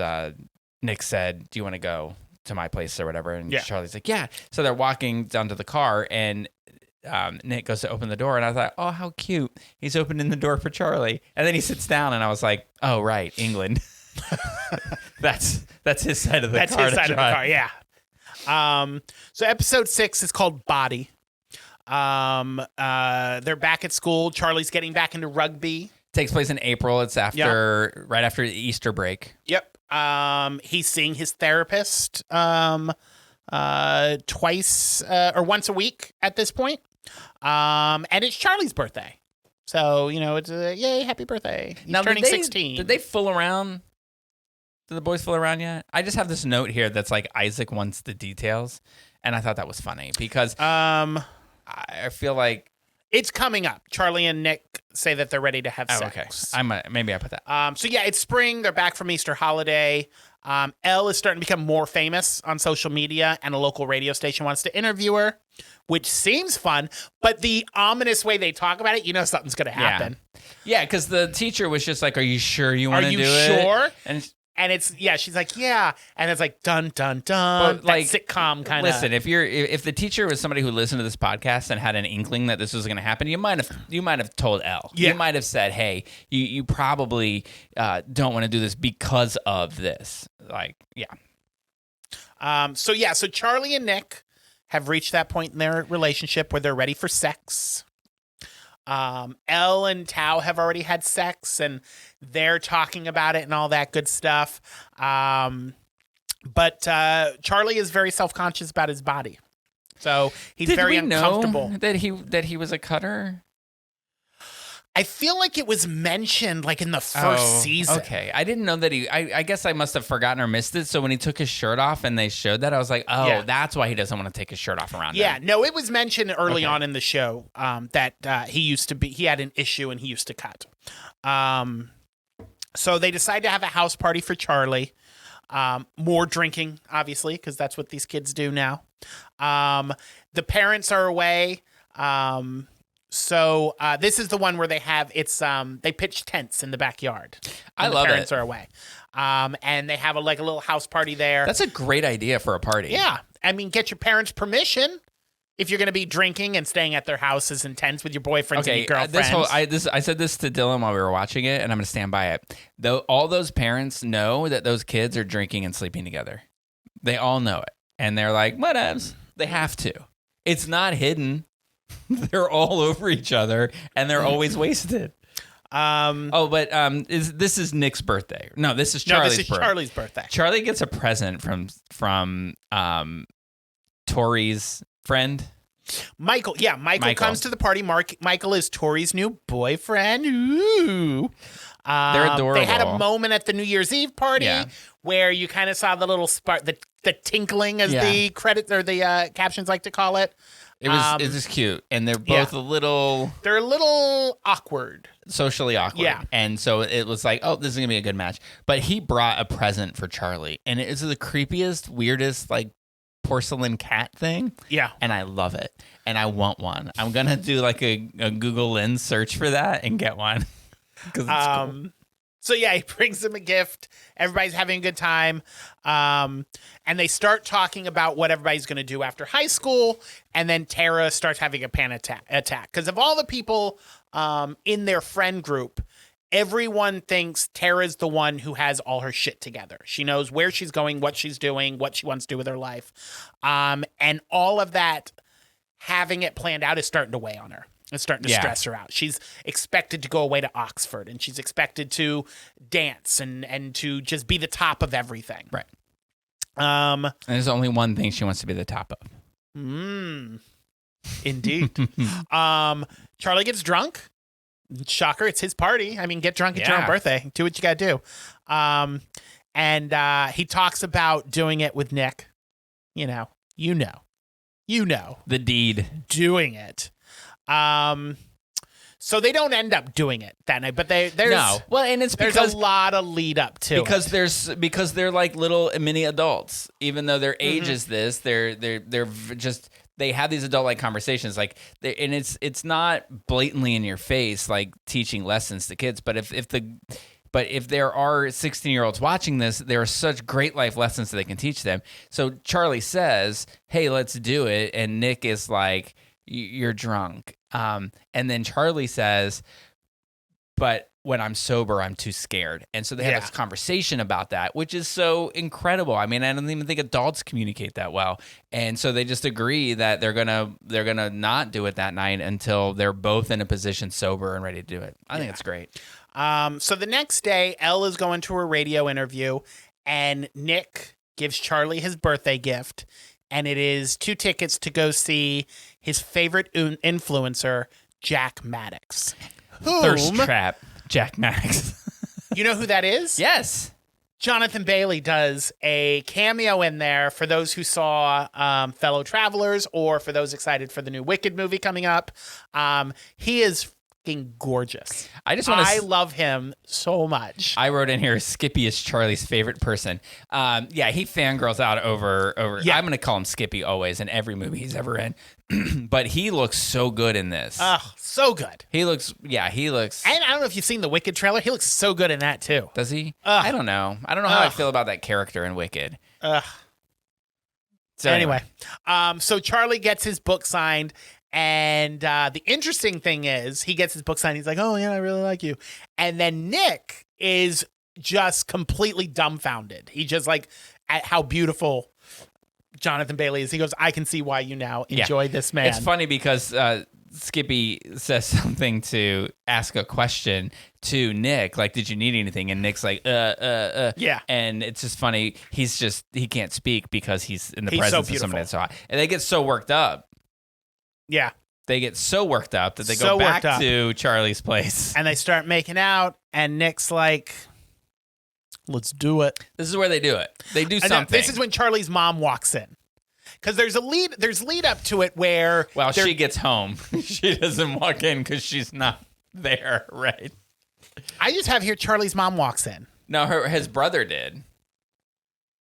Nick said, "Do you want to go to my place or whatever?" And Charlie's like, "Yeah." So they're walking down to the car, and Nick goes to open the door, and I thought, "Oh, how cute! He's opening the door for Charlie." And then he sits down, and I was like, "Oh, right, England." That's his side of the car. That's his side of the car. Yeah. So episode 6 is called Body. They're back at school. Charlie's getting back into rugby. Takes place in April. It's right after the Easter break. Yep. He's seeing his therapist twice or once a week at this point. And it's Charlie's birthday. So, it's yay, happy birthday. He's turning 16. Did they fool around? Did the boys fool around yet? I just have this note here that's like, Isaac wants the details. And I thought that was funny because I feel like it's coming up. Charlie and Nick say that they're ready to have sex. Okay. Maybe I put that. So yeah, it's spring. They're back from Easter holiday. Elle is starting to become more famous on social media, and a local radio station wants to interview her, which seems fun. But the ominous way they talk about it, something's going to happen. Yeah, because the teacher was just like, "Are you sure you want to do it? Are you sure?" And it's she's like, "Yeah," and it's like dun dun dun, but like sitcom kind of. Listen, if the teacher was somebody who listened to this podcast and had an inkling that this was going to happen, you might have told Elle. Yeah. You might have said, "Hey, you probably don't want to do this because of this." Like, yeah. So Charlie and Nick have reached that point in their relationship where they're ready for sex. Elle and Tao have already had sex, and they're talking about it and all that good stuff. But Charlie is very self-conscious about his body, so he's very uncomfortable. That he was a cutter. I feel like it was mentioned like in the first season. Okay. I didn't know that I guess I must have forgotten or missed it. So when he took his shirt off and they showed that, I was like, that's why he doesn't want to take his shirt off around him. No, it was mentioned early on in the show that he had an issue and he used to cut. So they decide to have a house party for Charlie. More drinking, obviously, because that's what these kids do now. The parents are away. So this is the one where they pitch tents in the backyard. I love it. The parents are away. And they have a little house party there. That's a great idea for a party. Yeah. I mean, get your parents' permission if you're going to be drinking and staying at their houses and tents with your boyfriends and your girlfriends. I said this to Dylan while we were watching it, and I'm going to stand by it. Though all those parents know that those kids are drinking and sleeping together. They all know it. And they're like, whatevs. They have to. It's not hidden. They're all over each other, and they're always wasted. This is Nick's birthday. No, this is Charlie's birthday. Charlie's birthday. Charlie gets a present from Tori's friend. Michael. Yeah, Michael comes to the party. Michael is Tori's new boyfriend. Ooh. They're adorable. They had a moment at the New Year's Eve party where you kind of saw the little spark, the tinkling, as the credit or the captions like to call it. It was just cute, and they're both They're a little awkward, socially awkward. Yeah, and so it was like, oh, this is gonna be a good match. But he brought a present for Charlie, and it is the creepiest, weirdest, like porcelain cat thing. Yeah, and I love it. and I want one. I'm gonna do like a Google Lens search for that and get one. 'Cause it's cool. So yeah, he brings him a gift. Everybody's having a good time. And they start talking about what everybody's going to do after high school. And then Tara starts having a panic attack. Because of all the people in their friend group, everyone thinks Tara's the one who has all her shit together. She knows where she's going, what she's doing, what she wants to do with her life. And all of that, having it planned out, is starting to weigh on her. It's starting to stress her out. She's expected to go away to Oxford, and she's expected to dance and to just be the top of everything. Right. And there's only one thing she wants to be the top of. Indeed. Charlie gets drunk. Shocker, it's his party. I mean, get drunk at your own birthday. Do what you got to do. And he talks about doing it with Nick. You know. The deed. Doing it. So they don't end up doing it that night, but there's well, and it's there's because a lot of lead up to it. because they're like little mini adults, even though their age is this, they're just, they have these adult like conversations, like and it's not blatantly in your face like teaching lessons to kids, but if there are 16-year-olds watching this, there are such great life lessons that they can teach them. So Charlie says, "Hey, let's do it," and Nick is like, "You're drunk." And then Charlie says, "But when I'm sober, I'm too scared." And so they have this conversation about that, which is so incredible. I mean, I don't even think adults communicate that well. And so they just agree that they're gonna not do it that night until they're both in a position sober and ready to do it. I think it's great. So the next day, Elle is going to her radio interview, and Nick gives Charlie his birthday gift. And it is 2 tickets to go see his favorite influencer, Jack Maddox. Thirst trap, Jack Maddox. You know who that is? Yes. Jonathan Bailey does a cameo in there for those who saw Fellow Travelers, or for those excited for the new Wicked movie coming up. He is fucking gorgeous. I love him so much. I wrote in here, Skippy is Charlie's favorite person. He fangirls out over. Yeah. I'm going to call him Skippy always in every movie he's ever in. But he looks so good in this. Oh, so good. He looks. And I don't know if you've seen the Wicked trailer. He looks so good in that too. Does he? I don't know. I don't know how I feel about that character in Wicked. So anyway, so Charlie gets his book signed. And the interesting thing is, he gets his book signed. He's like, "Oh, yeah, I really like you." And then Nick is just completely dumbfounded. He just like at how beautiful Jonathan Bailey is. He goes, "I can see why you now enjoy this man." It's funny because Skippy says something to ask a question to Nick, like, "Did you need anything?" And Nick's like, Yeah. And it's just funny. He can't speak because he's in the presence so of somebody that's so hot. And they get so worked up. Yeah. They get so worked up that they go back to Charlie's place. And they start making out, and Nick's like, "Let's do it." This is where they do it. They do something. This is when Charlie's mom walks in. Because there's lead up to it where... Well, she gets home. She doesn't walk in because she's not there, right? I just have here Charlie's mom walks in. No, his brother did.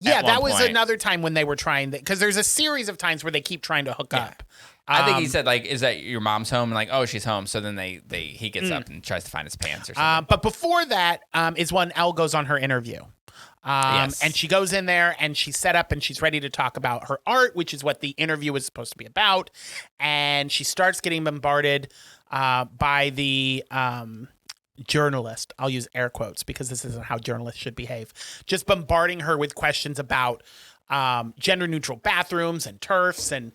Yeah, that was another time when they were trying... Because there's a series of times where they keep trying to hook up. I think he said, like, "Is that your mom's home?" And like, "Oh, she's home." So then he gets up and tries to find his pants or something. But before that is when Elle goes on her interview. And she goes in there and she's set up and she's ready to talk about her art, which is what the interview is supposed to be about. And she starts getting bombarded by the journalist. I'll use air quotes because this isn't how journalists should behave. Just bombarding her with questions about gender-neutral bathrooms and TERFs and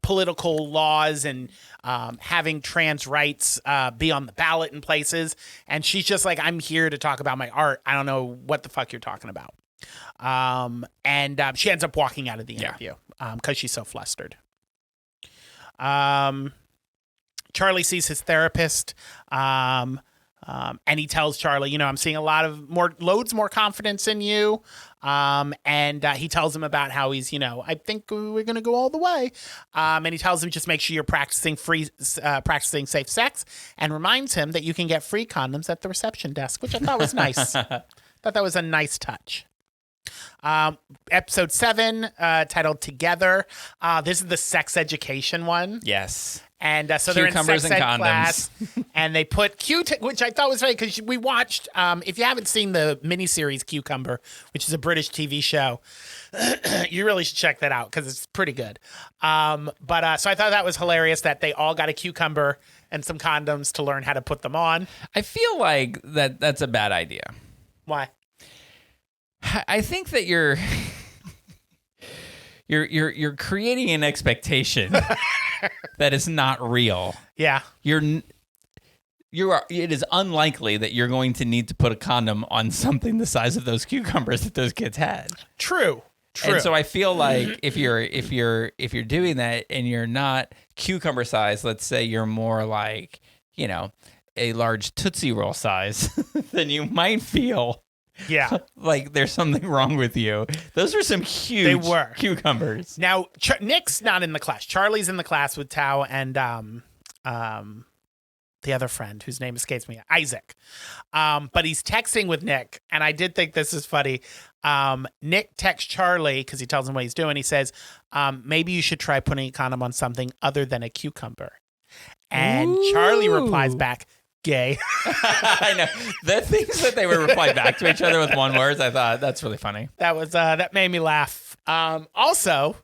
political laws and having trans rights be on the ballot in places. And she's just like, "I'm here to talk about my art. I don't know what the fuck you're talking about." And she ends up walking out of the interview because she's so flustered. Charlie sees his therapist. And he tells Charlie, "I'm seeing loads more confidence in you." And he tells him about how he's, "I think we're going to go all the way." And he tells him, just make sure you're practicing safe sex, and reminds him that you can get free condoms at the reception desk, which I thought was nice. Thought that was a nice touch. Episode 7, titled Together. This is the sex education one. Yes. And so they're in Cucumbers sex and ed condoms. class, and they put which I thought was funny because we watched. If you haven't seen the miniseries Cucumber, which is a British TV show, you really should check that out because it's pretty good. So I thought that was hilarious that they all got a cucumber and some condoms to learn how to put them on. I feel like that's a bad idea. Why? I think that you're creating an expectation that is not real. Yeah. It is unlikely that you're going to need to put a condom on something the size of those cucumbers that those kids had. True. And so I feel like if you're doing that and you're not cucumber size, let's say you're more like, a large Tootsie Roll size, then you might feel like there's something wrong with you. Those are some huge cucumbers. Now, Nick's not in the class. Charlie's in the class with Tao and the other friend whose name escapes me, Isaac. But he's texting with Nick, and I did think this is funny. Nick texts Charlie because he tells him what he's doing. He says, maybe you should try putting a condom on something other than a cucumber. And Charlie replies back, gay. I know. The things that they would reply back to each other with one word, I thought that's really funny. That made me laugh. Also,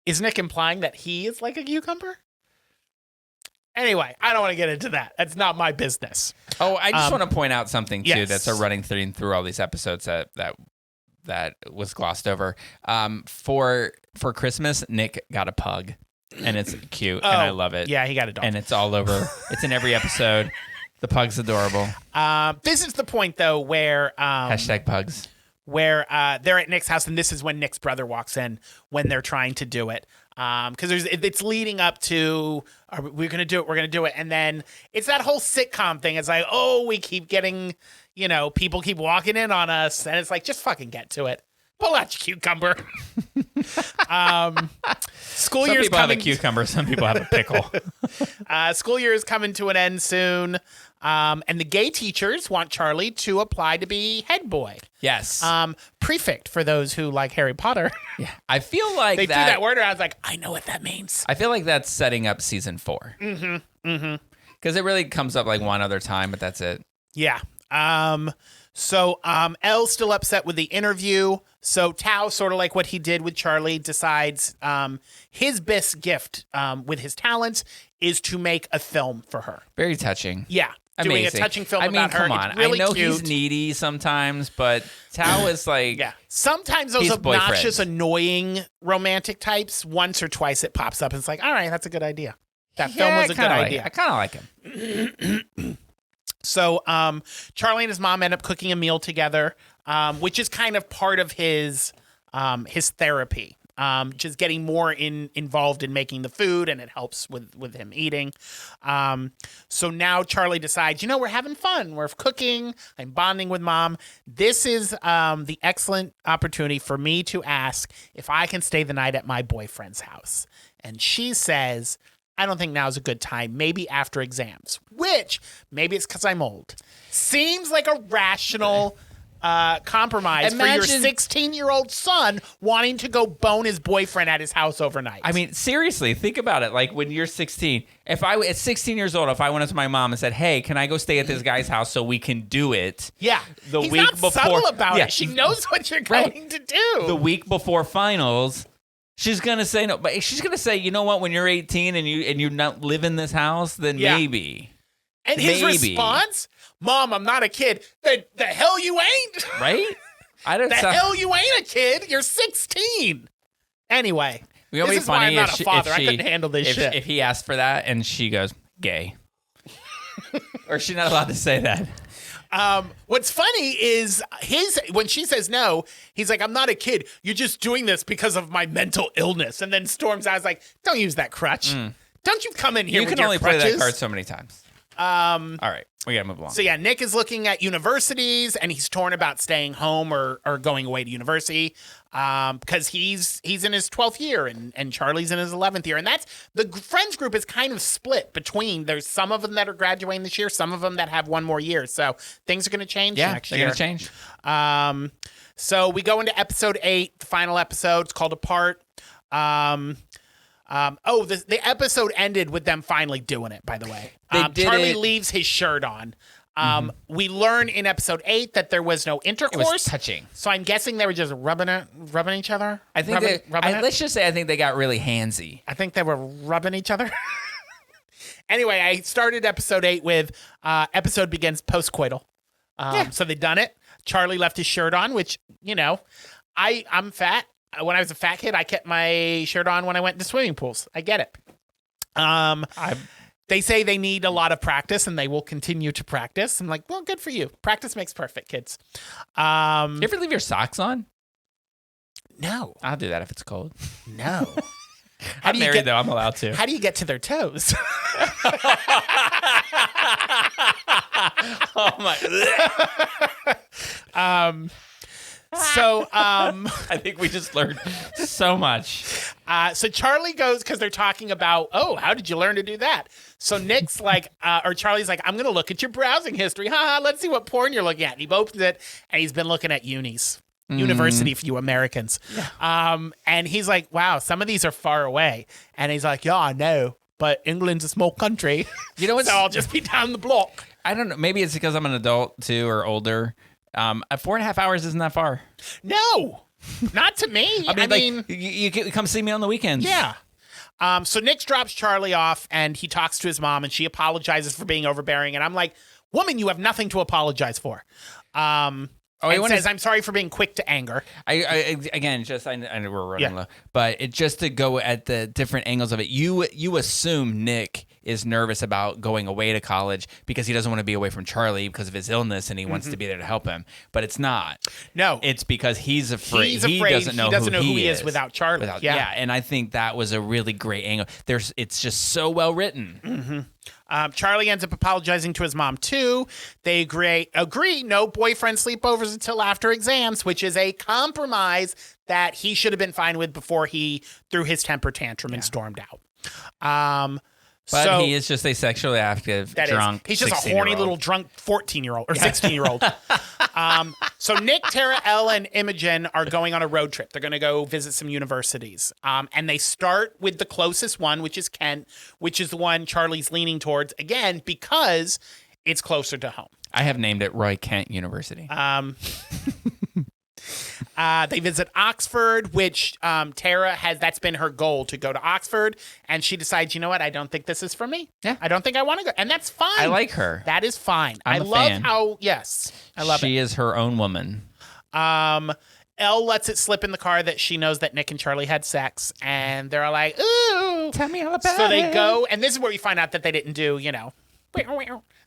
is Nick implying that he is like a cucumber? Anyway, I don't want to get into that. That's not my business. Oh, I just want to point out something too that's a running theme through all these episodes that was glossed over. For Christmas, Nick got a pug. And it's cute, and I love it. Yeah, he got a dog. And it's all over. It's in every episode. The pug's adorable. This is the point, though, where... #pugs. Where they're at Nick's house, and this is when Nick's brother walks in when they're trying to do it. Because it's leading up to, we're going to do it, we're going to do it. And then it's that whole sitcom thing. It's like, we keep getting, people keep walking in on us. And it's like, just fucking get to it. Pull out your cucumber. School year's Some people coming. have a cucumber. Some people have a pickle. School year is coming to an end soon. And the gay teachers want Charlie to apply to be head boy. Yes. Prefect for those who like Harry Potter. Yeah. I feel like they threw that word around. I was like, I know what that means. I feel like that's setting up season 4. Mm-hmm. Mm-hmm. Because it really comes up like one other time, but that's it. Yeah. So Elle's still upset with the interview. So Tao, sort of like what he did with Charlie, decides his best gift with his talents is to make a film for her. Very touching. Yeah. Amazing. Doing a touching film about her. Come on. It's really I know cute. he's needy sometimes, but Tao is like... Yeah. Sometimes those obnoxious, annoying romantic types, once or twice it pops up and it's like, all right, that's a good idea. That film was a good idea. I kind of like him. So Charlie and his mom end up cooking a meal together, which is kind of part of his therapy, just getting more involved in making the food, and it helps with him eating. So now Charlie decides, we're having fun. We're cooking. I'm bonding with mom. This is the excellent opportunity for me to ask if I can stay the night at my boyfriend's house. And she says, I don't think now's a good time. Maybe after exams, which maybe it's because I'm old. Seems like a rational compromise for your 16-year-old son wanting to go bone his boyfriend at his house overnight. I mean, seriously, think about it. Like when you're 16, if I at 16 years old, if I went up to my mom and said, "Hey, can I go stay at this guy's house so we can do it?" Yeah, the he's week not before, subtle about it. She knows what you're going to do. The week before finals. She's gonna say no, but she's gonna say, you know what? When you're 18 and you not live in this house, then maybe. And his response, "Mom, I'm not a kid." The hell you ain't, right? Hell you ain't a kid. You're 16. Anyway, this is why I'm not a father. I couldn't handle this shit. If he asked for that and she goes gay, or she's not allowed to say that. What's funny is when she says no, he's like, "I'm not a kid. You're just doing this because of my mental illness." And then storms out, like, "Don't use that crutch. Don't you come in here with your crutches." You can only play that card so many times. All right. We gotta move along. So yeah, Nick is looking at universities, and he's torn about staying home or going away to university, because he's in his 12th year, and Charlie's in his 11th year, and that's the friends group is kind of split between. There's some of them that are graduating this year, some of them that have one more year. So things are going to change next year. They're going to change. So we go into episode 8, the final episode. It's called Apart. The episode ended with them finally doing it, by the way. Charlie leaves his shirt on. We learn in episode 8 that there was no intercourse. It was touching. So I'm guessing they were just rubbing each other. I think let's just say I think they got really handsy. I think they were rubbing each other. Anyway, I started episode 8 with episode begins post-coital. So they done it. Charlie left his shirt on, which, I'm fat. When I was a fat kid, I kept my shirt on when I went to swimming pools. I get it. They say they need a lot of practice, and they will continue to practice. I'm like, well, good for you. Practice makes perfect, kids. You ever leave your socks on? No. I'll do that if it's cold. No. I'm married, though. I'm allowed to. How do you get to their toes? Oh, my. I think we just learned so much. So Charlie goes, because they're talking about, how did you learn to do that? So Nick's like, or Charlie's like, I'm going to look at your browsing history. Let's see what porn you're looking at. And he opens it, and he's been looking at unis. University for you Americans. Yeah. And he's like, wow, some of these are far away. And he's like, yeah, I know, but England's a small country. You know what? So I'll just be down the block. I don't know. Maybe it's because I'm an adult, too, or older. 4.5 hours isn't that far. No, not to me. I mean, you can come see me on the weekends. Yeah. So Nick drops Charlie off, and he talks to his mom, and she apologizes for being overbearing. And I'm like, woman, you have nothing to apologize for. And says, I'm sorry for being quick to anger. I know we're running low, but just to go at the different angles of it, you assume Nick is nervous about going away to college because he doesn't want to be away from Charlie because of his illness, and he wants to be there to help him. But it's not. No. It's because he's afraid. He doesn't know who he is without Charlie. And I think that was a really great angle. It's just so well written. Mm-hmm. Charlie ends up apologizing to his mom, too. They agree no boyfriend sleepovers until after exams, which is a compromise that he should have been fine with before he threw his temper tantrum and stormed out. But he is just a sexually active, drunk. He's just a horny little drunk 14-year-old or 16-year-old. So Nick, Tara, Elle, and Imogen are going on a road trip. They're going to go visit some universities. And they start with the closest one, which is Kent, which is the one Charlie's leaning towards, again, because it's closer to home. I have named it Roy Kent University. They visit Oxford, which Tara that's been her goal, to go to Oxford. And she decides, you know what? I don't think this is for me. Yeah. I don't think I want to go. And that's fine. I like her. That is fine. I love fan. how, I love it. She is her own woman. Elle lets it slip in the car that she knows that Nick and Charlie had sex. And they're like, ooh. Tell me all about it. So they go, and this is where we find out that they didn't do,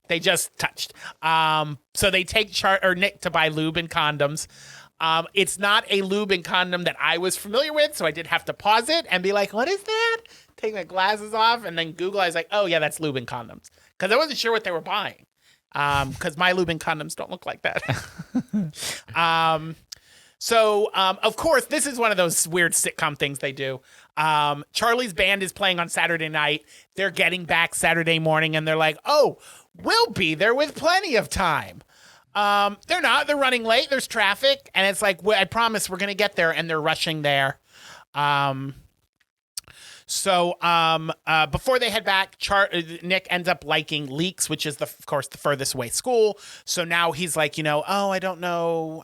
they just touched. So they take Nick to buy lube and condoms. It's not a lube and condom that I was familiar with, so I did have to pause it and be like, what is that? Take my glasses off and then Google. I was like, oh, yeah, that's lube and condoms. Because I wasn't sure what they were buying. Because my lube and condoms don't look like that. Of course, this is one of those weird sitcom things they do. Charlie's band is playing on Saturday night. They're getting back Saturday morning, and they're like, oh, we'll be there with plenty of time. They're not. They're running late. There's traffic. And it's like, I promise we're going to get there. And they're rushing there. Before they head back, Nick ends up liking Leaks, which is, of course, the furthest away school. So now he's like, I don't know.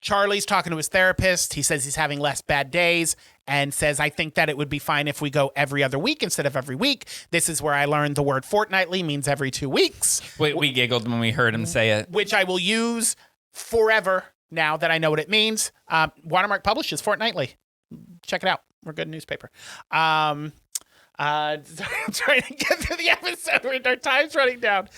Charlie's talking to his therapist. He says he's having less bad days and says, I think that it would be fine if we go every other week instead of every week. This is where I learned the word fortnightly means every 2 weeks. We giggled when we heard him say it. Which I will use forever now that I know what it means. Watermark publishes fortnightly. Check it out. We're a good newspaper. I'm trying to get through the episode. Our time's running down.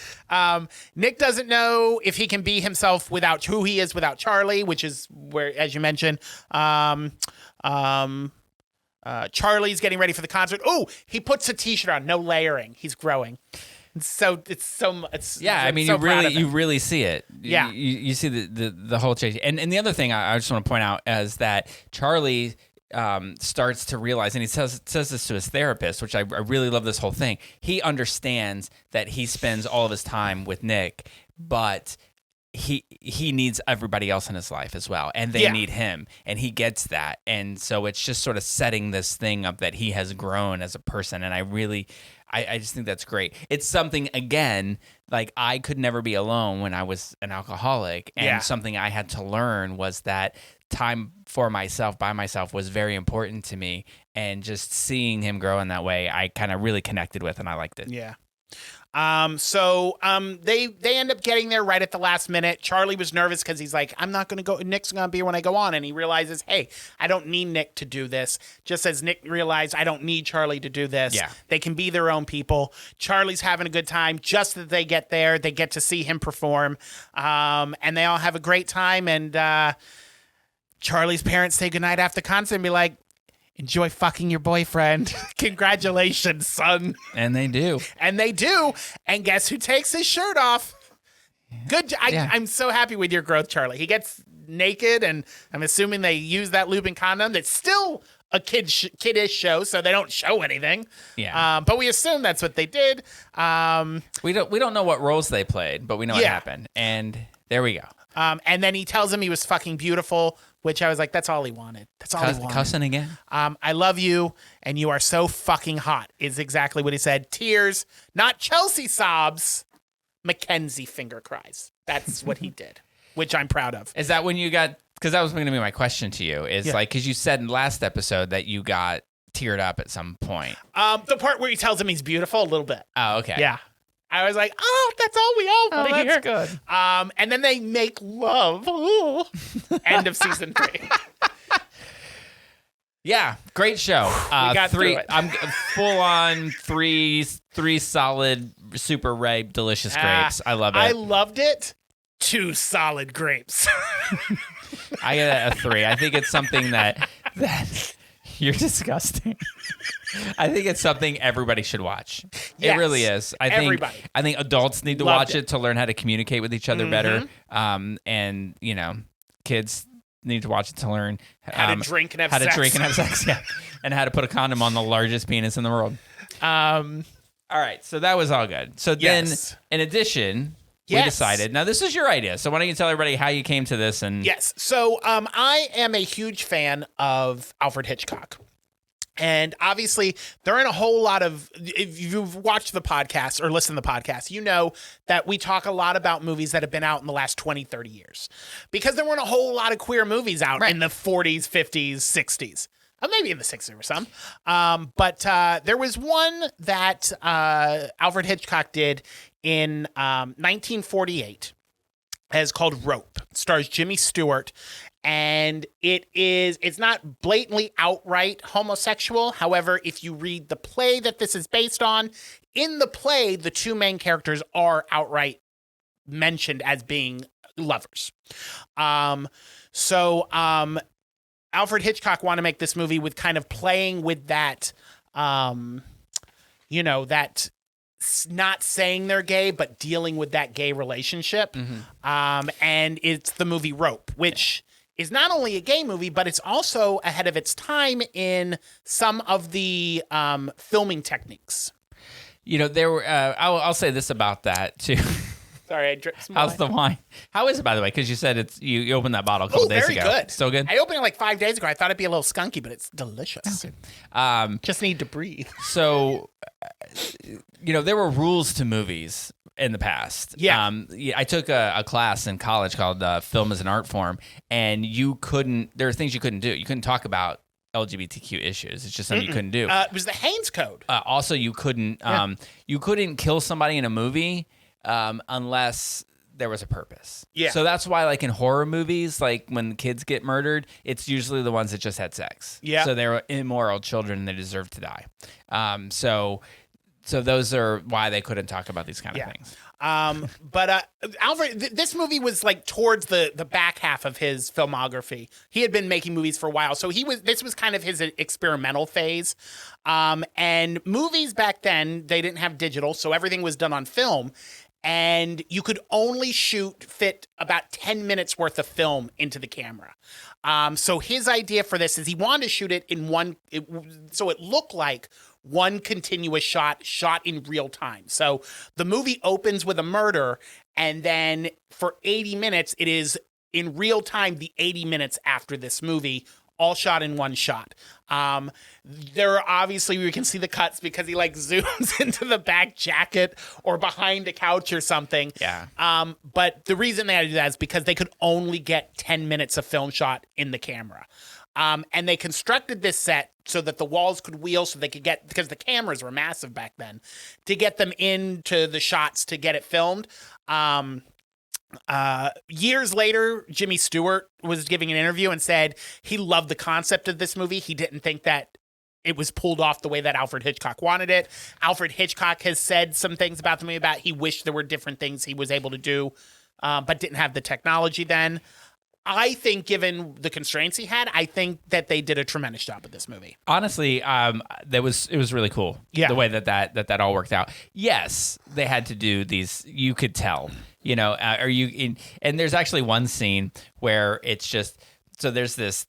Nick doesn't know if he can be himself without who he is without Charlie, which is where, as you mentioned, Charlie's getting ready for the concert. Oh, he puts a t-shirt on, no layering. He's growing. I mean, you really see it. Yeah. You see the whole change. And the other thing I just want to point out is that Charlie starts to realize, and he says this to his therapist, which I really love this whole thing. He understands that he spends all of his time with Nick, but he needs everybody else in his life as well, and they need him, and he gets that. And so it's just sort of setting this thing up that he has grown as a person, and I just think that's great. It's something, again, like I could never be alone when I was an alcoholic, and something I had to learn was that time for myself, by myself, was very important to me, and just seeing him grow in that way, I kind of really connected with, and I liked it. Yeah. They end up getting there right at the last minute. Charlie was nervous because he's like, I'm not going to go. Nick's going to be here when I go on. And he realizes, hey, I don't need Nick to do this. Just as Nick realized, I don't need Charlie to do this. Yeah. They can be their own people. Charlie's having a good time. Just that they get there, they get to see him perform. And they all have a great time. And, Charlie's parents say goodnight after the concert and be like, enjoy fucking your boyfriend. Congratulations, son. And they do. And they do. And guess who takes his shirt off? Good. I'm so happy with your growth, Charlie. He gets naked, and I'm assuming they use that lube and condom. That's still a kiddish show, so they don't show anything. Yeah. But we assume that's what they did. We don't know what roles they played, but we know what happened. And there we go. And then he tells him he was fucking beautiful, which I was like, that's all he wanted. That's all he wanted. Cussing again? I love you, and you are so fucking hot, is exactly what he said. Tears, not Chelsea sobs, Mackenzie finger cries. That's what he did, which I'm proud of. Is that when you got, because that was going to be my question to you, is like, because you said in last episode that you got teared up at some point. The part where he tells him he's beautiful, a little bit. Oh, okay. Yeah. I was like, oh, that's all we all want to hear. That's good. And then they make love. Ooh. End of season 3. Yeah, great show. We got through it. I'm full on three solid, super ripe, delicious grapes. I love it. I loved it. 2 solid grapes. I get a 3. I think it's something that you're disgusting. I think it's something everybody should watch. Yes, it really is. I think adults need to watch it to learn how to communicate with each other better. And kids need to watch it to learn how to drink and have sex. Yeah, and how to put a condom on the largest penis in the world. All right, so that was all good. So then, in addition, we decided. Now, this is your idea. So why don't you tell everybody how you came to this? And yes. So I am a huge fan of Alfred Hitchcock. And obviously, there aren't a whole lot of, if you've watched the podcast or listened to the podcast, you know that we talk a lot about movies that have been out in the last 20, 30 years. Because there weren't a whole lot of queer movies out in the 40s, 50s, 60s. Maybe in the 60s or some. But there was one that Alfred Hitchcock did in 1948. It's called Rope. It stars Jimmy Stewart. And it's not blatantly outright homosexual. However, if you read the play that this is based on, in the play, the 2 main characters are outright mentioned as being lovers. So Alfred Hitchcock wanted to make this movie with kind of playing with that, that not saying they're gay, but dealing with that gay relationship. And it's the movie Rope, which is not only a gay movie, but it's also ahead of its time in some of the filming techniques. There were. I'll say this about that too. Sorry, I dripped some How's the wine? How is it, by the way? Because you said it's you opened that bottle a couple days ago. Very good. So good. I opened it like 5 days ago. I thought it'd be a little skunky, but it's delicious. Okay. Just need to breathe. So, there were rules to movies in the past. Yeah. I took a class in college called Film as an Art Form, and there are things you couldn't do. You couldn't talk about LGBTQ issues. It's just something you couldn't do. It was the Haynes Code. Also, you couldn't kill somebody in a movie unless there was a purpose. Yeah. So that's why, like in horror movies, like when kids get murdered, it's usually the ones that just had sex. Yeah. So they were immoral children and they deserve to die. So those are why they couldn't talk about these kind of things. But Alfred, this movie was like towards the back half of his filmography. He had been making movies for a while, so this was kind of his experimental phase. And movies back then, they didn't have digital, so everything was done on film. And you could only fit about 10 minutes worth of film into the camera. So his idea for this is he wanted to shoot it in so it looked like one continuous shot in real time. So the movie opens with a murder, and then for 80 minutes, it is in real time the 80 minutes after this movie, all shot in one shot. There are obviously, we can see the cuts because he like zooms into the back jacket or behind a couch or something. Yeah. But the reason they had to do that is because they could only get 10 minutes of film shot in the camera. And they constructed this set so that the walls could wheel, so they could because the cameras were massive back then, to get them into the shots to get it filmed. Years later, Jimmy Stewart was giving an interview and said he loved the concept of this movie. He didn't think that it was pulled off the way that Alfred Hitchcock wanted it. Alfred Hitchcock has said some things about the movie about he wished there were different things he was able to do, but didn't have the technology then. I think, given the constraints he had, I think that they did a tremendous job with this movie. Honestly, it was really cool. Yeah. The way that all worked out. Yes, they had to do these. You could tell, and there's actually one scene where it's just so there's this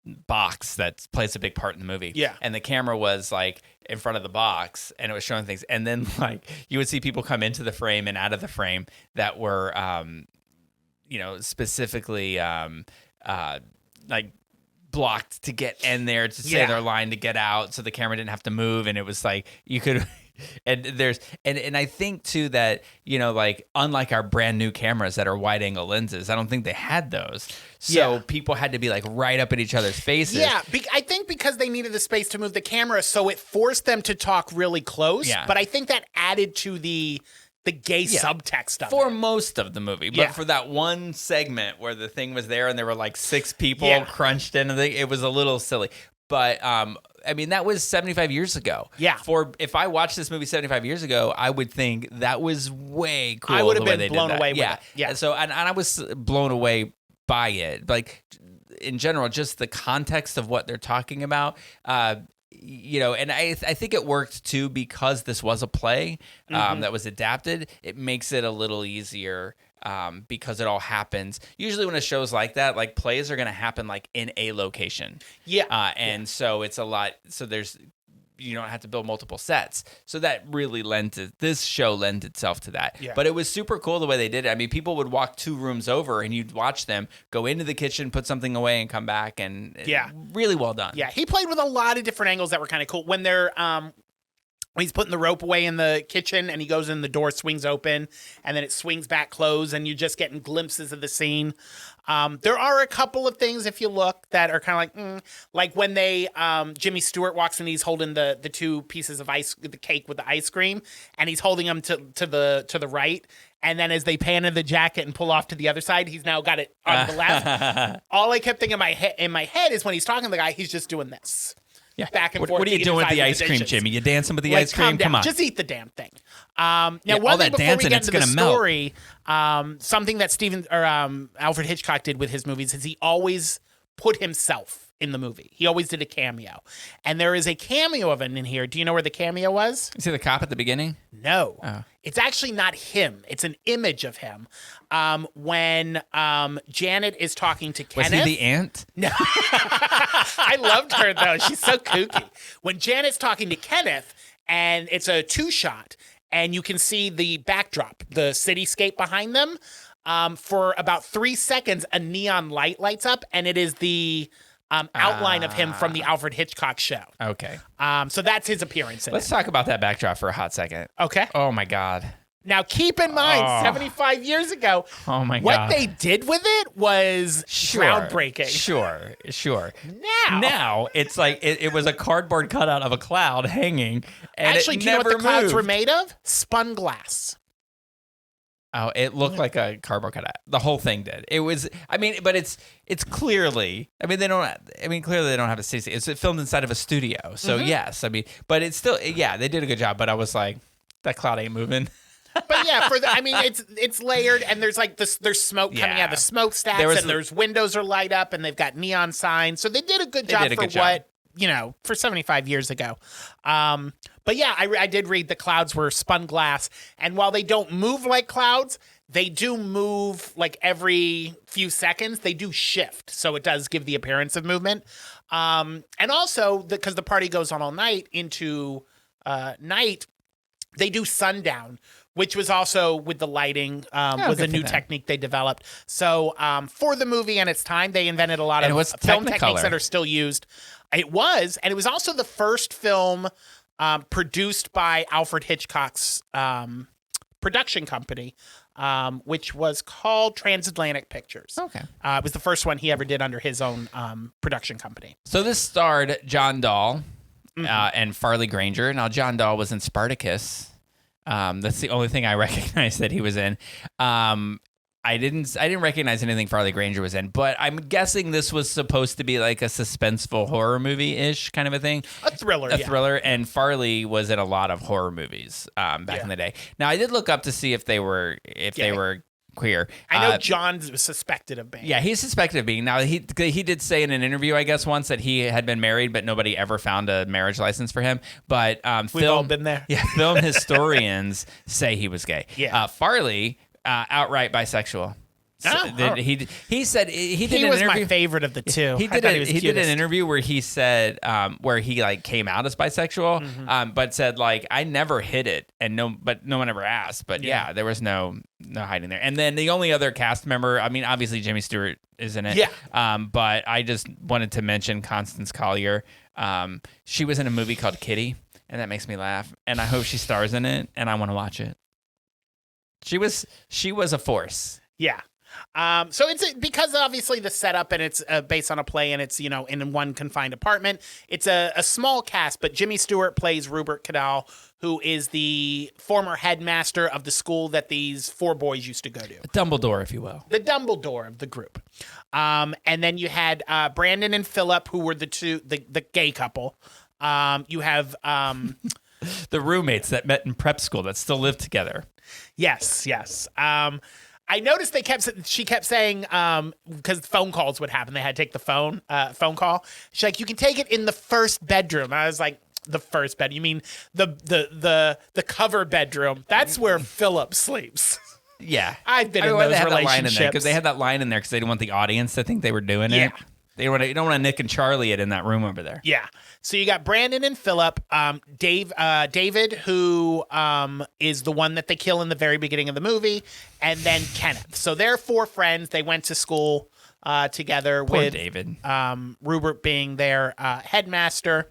box that plays a big part in the movie. Yeah. And the camera was like in front of the box, and it was showing things, and then like you would see people come into the frame and out of the frame that were specifically like blocked to get in there to say their line to get out, so the camera didn't have to move, and it was like you could and I think too that like unlike our brand new cameras that are wide angle lenses, I don't think they had those, so people had to be like right up at each other's faces. I think because they needed the space to move the camera, so it forced them to talk really close. But I think that added to the gay subtext of for it. most of the movie, but for that one segment where the thing was there and there were like 6 people crunched into it was a little silly. But I mean, that was 75 years ago. Yeah. If I watched this movie 75 years ago, I would think that was way cool. I would have the way been they blown did that. away with it. Yeah. So and I was blown away by it. Like in general, just the context of what they're talking about. And I think it worked too because this was a play that was adapted. It makes it a little easier because it all happens. Usually when a show's like that, like plays are going to happen like in a location. So it's a lot. So you don't have to build multiple sets. So that really this show lends itself to that. Yeah. But it was super cool the way they did it. I mean, people would walk 2 rooms over and you'd watch them go into the kitchen, put something away and come back, and really well done. Yeah, he played with a lot of different angles that were kind of cool. When when he's putting the rope away in the kitchen and he goes in, the door swings open and then it swings back closed and you're just getting glimpses of the scene. There are a couple of things, if you look, that are kind of like when Jimmy Stewart walks in, he's holding the 2 pieces of the cake with the ice cream, and he's holding them to the right. And then as they pan in the jacket and pull off to the other side, he's now got it on the left. All I kept thinking in my head is when he's talking to the guy, he's just doing this. Yeah. Back and forth. What are you doing with the ice cream, Jimmy? You dancing with the ice cream? Come on. Just eat the damn thing. Now, all that dancing, it's going to melt. Story, something that Alfred Hitchcock did with his movies is he always put himself in the movie. He always did a cameo. And there is a cameo of him in here. Do you know where the cameo was? You see the cop at the beginning? No. Oh. It's actually not him. It's an image of him. When Janet is talking to Kenneth. Was he the aunt? No. I loved her, though. She's so kooky. When Janet's talking to Kenneth, and it's a 2-shot, and you can see the backdrop, the cityscape behind them, for about 3 seconds, a neon light lights up, and it is the outline of him from the Alfred Hitchcock show. Okay. So that's his appearance in Let's it. talk about that backdrop for a hot second. Okay. Oh, my God. Now, keep in mind, 75 years ago, oh my God, what they did with it was groundbreaking. Sure. Now it's like it was a cardboard cutout of a cloud hanging, and actually, it do you know never what the clouds moved. were made of? Spun glass. Oh, it looked like a cardboard cutout. The whole thing did. It was. I mean, but it's clearly. I mean, they don't. I mean, clearly they don't have a CC. It's filmed inside of a studio. So yes, I mean, but it's still. Yeah, they did a good job. But I was like, that cloud ain't moving. But yeah, I mean, it's layered, and there's like this. There's smoke coming out of the smokestacks, and there's windows are light up, and they've got neon signs. So they did a good job for what for 75 years ago. But yeah, I did read the clouds were spun glass, and while they don't move like clouds, they do move like every few seconds. They do shift, so it does give the appearance of movement. And also because the party goes on all night into night, they do sundown, which was also with the lighting, was a new technique they developed. So for the movie and its time, they invented a lot of film techniques that are still used. It was also the first film produced by Alfred Hitchcock's production company, which was called Transatlantic Pictures. Okay. It was the first one he ever did under his own production company. So this starred John Dahl and Farley Granger. Now, John Dahl was in Spartacus. That's the only thing I recognize that he was in. I didn't recognize anything Farley Granger was in, but I'm guessing this was supposed to be like a suspenseful horror movie-ish kind of a thing. A thriller, and Farley was in a lot of horror movies back in the day. Now, I did look up to see if they were queer. I know John was suspected of being. Yeah, he's suspected of being. Now, he did say in an interview, I guess, once that he had been married, but nobody ever found a marriage license for him. But we've all been there. Yeah, film historians say he was gay. Yeah. Farley, outright bisexual. So he said he did. He was my favorite of the two. He did an interview where he said where he like came out as bisexual, but said like I never hid it, and no one ever asked. But yeah, there was no hiding there. And then the only other cast member, I mean, obviously Jimmy Stewart is in it. Yeah. But I just wanted to mention Constance Collier. She was in a movie called Kitty, and that makes me laugh. And I hope she stars in it, and I want to watch it. She was a force. Yeah. So it's because obviously the setup and it's based on a play and it's, in one confined apartment. It's a small cast, but Jimmy Stewart plays Rupert Cadell, who is the former headmaster of the school that these four boys used to go to. A Dumbledore, if you will. The Dumbledore of the group. And then you had Brandon and Philip, who were the gay couple. You have the roommates that met in prep school that still live together. Yes. I noticed she kept saying, because phone calls would happen. They had to take the phone call. She's like, you can take it in the first bedroom. And I was like, the first bed? You mean the cover bedroom? That's where Philip sleeps. Yeah. I've been in those relationships. Because they had that line in there because they didn't want the audience to think they were doing it. You don't want to Nick and Charlie it in that room over there. Yeah. So you got Brandon and Philip, David, who is the one that they kill in the very beginning of the movie, and then Kenneth. So they're four friends. They went to school together. Poor with David. Rupert being their headmaster.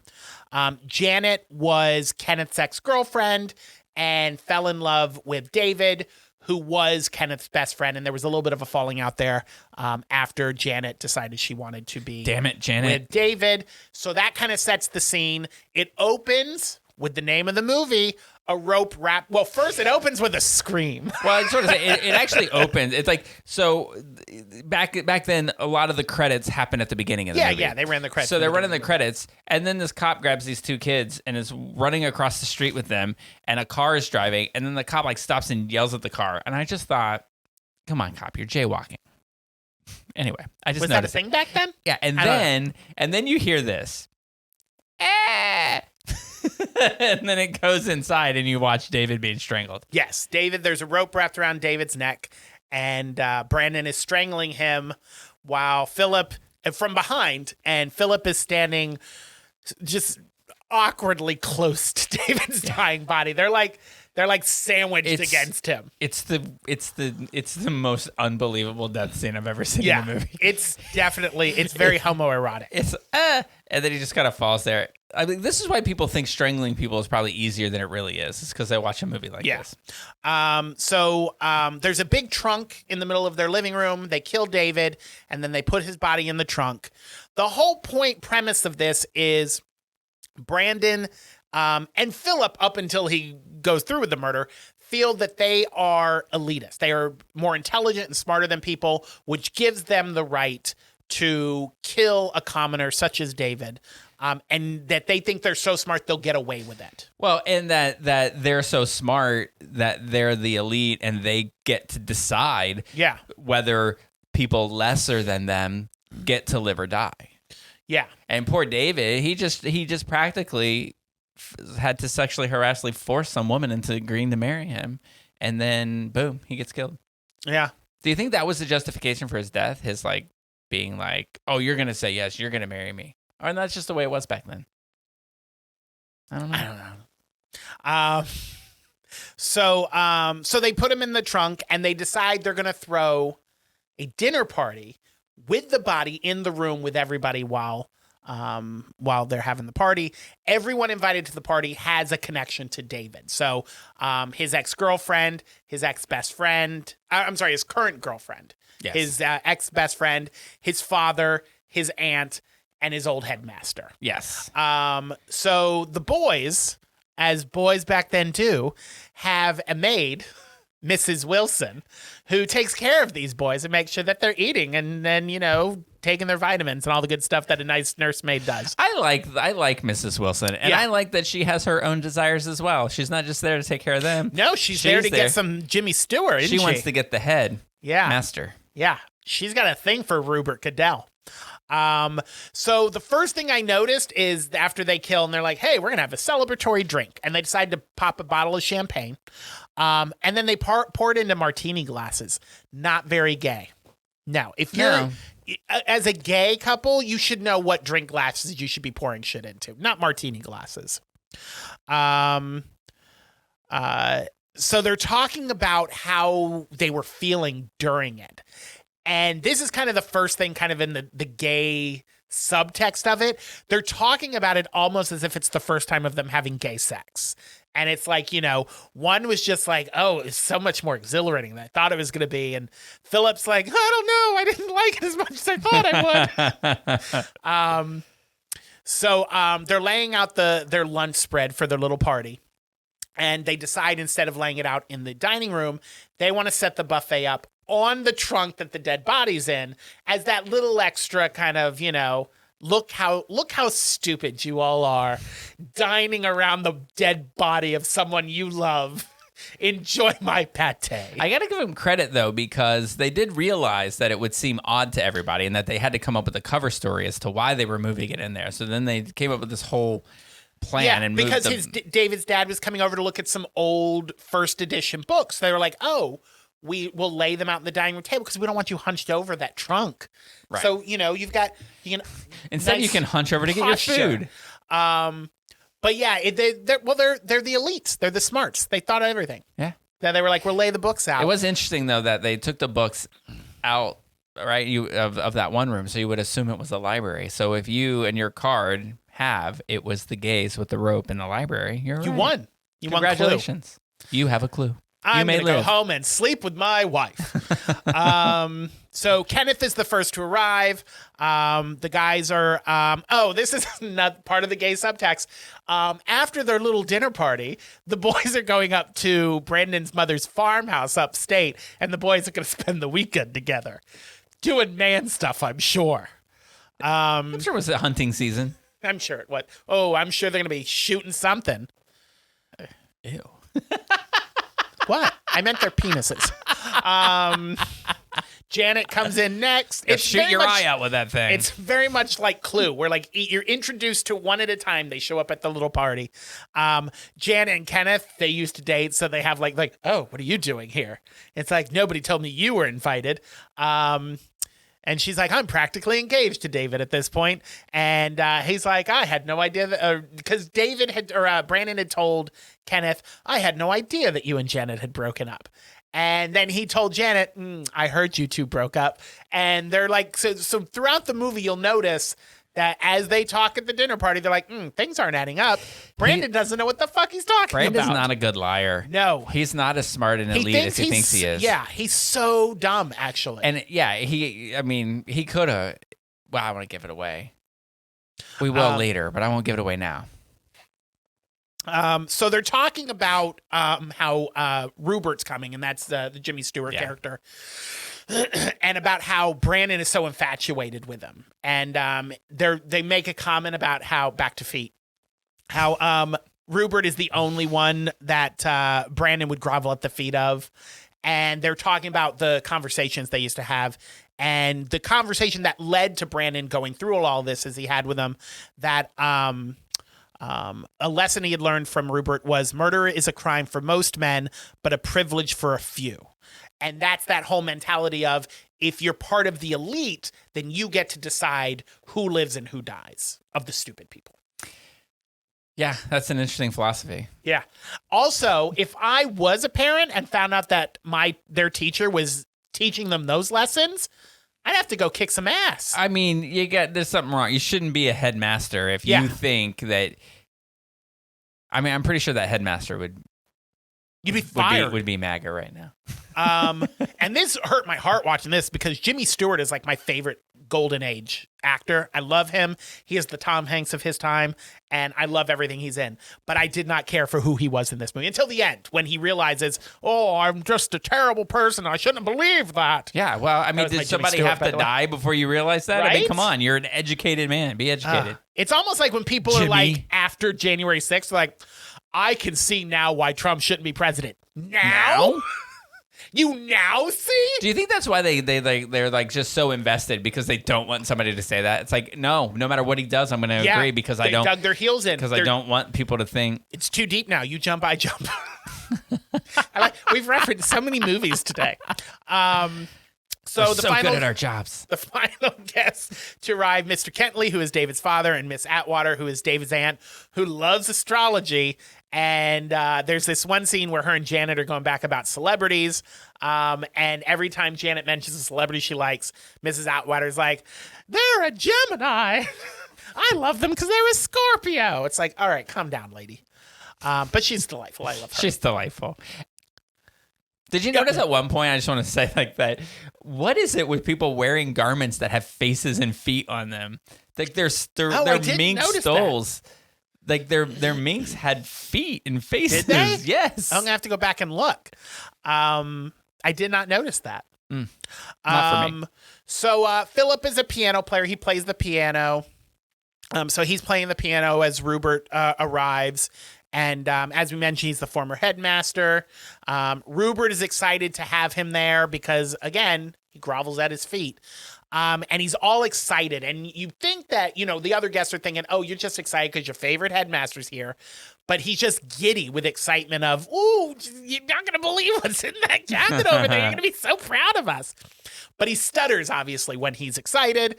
Janet was Kenneth's ex-girlfriend and fell in love with David, who was Kenneth's best friend, and there was a little bit of a falling out there after Janet decided she wanted to be with David. So that kind of sets the scene. It opens with the name of the movie, a rope wrap. Well, first it opens with a scream. Well, it's sort of it actually opens. It's like so. Back then, a lot of the credits happen at the beginning of the movie. Yeah, they ran the credits. So they're running the credits, and then this cop grabs these two kids and is running across the street with them, and a car is driving, and then the cop like stops and yells at the car, and I just thought, "Come on, cop, you're jaywalking." Anyway, I just was noticed that a thing back then? Yeah, and then you hear this. And then it goes inside and you watch David being strangled. Yes, David, there's a rope wrapped around David's neck, and Brandon is strangling him while Philip, from behind, and Philip is standing just awkwardly close to David's dying body. They're like sandwiched against him. It's the most unbelievable death scene I've ever seen in a movie. It's very homoerotic. And then he just kind of falls there. I mean, this is why people think strangling people is probably easier than it really is. It's because they watch a movie like this. So there's a big trunk in the middle of their living room. They kill David, and then they put his body in the trunk. The whole premise of this is Brandon and Philip, up until he goes through with the murder, feel that they are elitist. They are more intelligent and smarter than people, which gives them the right to kill a commoner such as David, and that they think they're so smart they'll get away with it. Well, and that they're so smart that they're the elite and they get to decide whether people lesser than them get to live or die. Yeah. And poor David, he just practically had to sexually harassingly force some woman into agreeing to marry him, and then boom, he gets killed. Yeah. Do you think that was the justification for his death? His like being like, "Oh, you're gonna say yes, you're gonna marry me," or that's just the way it was back then? I don't know. So they put him in the trunk, and they decide they're gonna throw a dinner party with the body in the room with everybody while they're having the party. Everyone invited to the party has a connection to David. So his ex-girlfriend, his ex-best friend, his current girlfriend, his ex-best friend, his father, his aunt, and his old headmaster. Yes. So the boys, as boys back then too, have a maid, Mrs. Wilson, who takes care of these boys and makes sure that they're eating and then, taking their vitamins and all the good stuff that a nice nursemaid does. I like Mrs. Wilson, and I like that she has her own desires as well. She's not just there to take care of them. No, she's there to get some Jimmy Stewart, isn't she? She wants to get the head master. Yeah, she's got a thing for Rupert Cadell. So the first thing I noticed is after they kill and they're like, hey, we're going to have a celebratory drink. And they decide to pop a bottle of champagne. And then they pour it into martini glasses. Not very gay. Now, if you're, as a gay couple, you should know what drink glasses you should be pouring shit into, not martini glasses. So they're talking about how they were feeling during it. And this is kind of the first thing kind of in the gay subtext of it. They're talking about it almost as if it's the first time of them having gay sex. And it's like, one was just like, oh, it's so much more exhilarating than I thought it was going to be. And Philip's like, I don't know. I didn't like it as much as I thought I would. So they're laying out their lunch spread for their little party. And they decide instead of laying it out in the dining room, they want to set the buffet up on the trunk that the dead body's in as that little extra kind of, look how stupid you all are dining around the dead body of someone you love. Enjoy my pate. I got to give them credit, though, because they did realize that it would seem odd to everybody and that they had to come up with a cover story as to why they were moving it in there. So then they came up with this whole plan and moved because David's dad was coming over to look at some old first edition books. They were like, oh, we will lay them out on the dining room table because we don't want you hunched over that trunk. Right. So, you can instead you can hunch over to get your food. But yeah, they're the elites. They're the smarts. They thought of everything. Yeah. Then they were like, we'll lay the books out. It was interesting though that they took the books out, right? Of that one room, so you would assume it was the library. So if you and your card it was the gays with the rope in the library, you won. You won. Congratulations. You have a clue. I'm going to go home and sleep with my wife. So Kenneth is the first to arrive. The guys are, this is not part of the gay subtext. After their little dinner party, the boys are going up to Brandon's mother's farmhouse upstate, and the boys are going to spend the weekend together. Doing man stuff, I'm sure. I'm sure it was a hunting season. I'm sure it was. Oh, I'm sure they're going to be shooting something. Ew. What? I meant their penises. Janet comes in next. Shoot your eye out with that thing. It's very much like Clue, where like you're introduced to one at a time. They show up at the little party. Janet and Kenneth, they used to date, so they have like, oh, what are you doing here? It's like, nobody told me you were invited. And she's like, I'm practically engaged to David at this point. And he's like, I had no idea that, because Brandon had told Kenneth, I had no idea that you and Janet had broken up. And then he told Janet, I heard you two broke up. And they're like, so throughout the movie, you'll notice that as they talk at the dinner party, they're like, things aren't adding up. Brandon doesn't know what the fuck he's talking about. Brandon's not a good liar. No. He's not as smart and elite as he thinks he is. Yeah, he's so dumb, actually. And yeah, he could have. Well, I want to give it away. We will later, but I won't give it away now. So they're talking about how Rupert's coming, and that's the Jimmy Stewart character, and about how Brandon is so infatuated with him. And they make a comment about how, back to feet, how Rupert is the only one that Brandon would grovel at the feet of. And they're talking about the conversations they used to have. And the conversation that led to Brandon going through all this as he had with him, that a lesson he had learned from Rupert was murder is a crime for most men, but a privilege for a few. And that's that whole mentality of, if you're part of the elite, then you get to decide who lives and who dies of the stupid people. Yeah, that's an interesting philosophy. Yeah. Also, if I was a parent and found out that their teacher was teaching them those lessons, I'd have to go kick some ass. I mean, there's something wrong. You shouldn't be a headmaster if you think that. I mean, I'm pretty sure that headmaster would. You'd be fired. Would be MAGA right now. And this hurt my heart watching this, because Jimmy Stewart is like my favorite golden age actor. I love him. He is the Tom Hanks of his time, and I love everything he's in. But I did not care for who he was in this movie until the end, when he realizes, oh, I'm just a terrible person. I shouldn't believe that. Yeah, well, I mean, did somebody have to die before you realize that? Right? I mean, come on. You're an educated man. Be educated. It's almost like when people are like, after January 6th, like, I can see now why Trump shouldn't be president. Now? You now see? Do you think that's why they're like just so invested, because they don't want somebody to say that? It's like, no matter what he does, I'm going to agree, because I don't dug their heels in. Because I don't want people to think it's too deep now. You jump, I jump. We've referenced so many movies today. We're so good at our jobs. The final guests to arrive, Mr. Kentley, who is David's father, and Miss Atwater, who is David's aunt, who loves astrology. And there's this one scene where her and Janet are going back about celebrities. And every time Janet mentions a celebrity she likes, Mrs. Atwater's like, they're a Gemini. I love them because they're a Scorpio. It's like, all right, calm down, lady. But she's delightful. I love her. She's delightful. Did you notice at one point, I just want to say like that, what is it with people wearing garments that have faces and feet on them? Like they're mink stoles. Like their minks had feet and faces. Did they? Yes. I'm going to have to go back and look. I did not notice that. Not for me. So Philip is a piano player. He plays the piano. So he's playing the piano as Rupert arrives. And as we mentioned, he's the former headmaster. Rupert is excited to have him there because, again, he grovels at his feet. And he's all excited. And you think that, the other guests are thinking, oh, you're just excited because your favorite headmaster's here. But he's just giddy with excitement of, ooh, you're not going to believe what's in that cabinet over there. You're going to be so proud of us. But he stutters, obviously, when he's excited.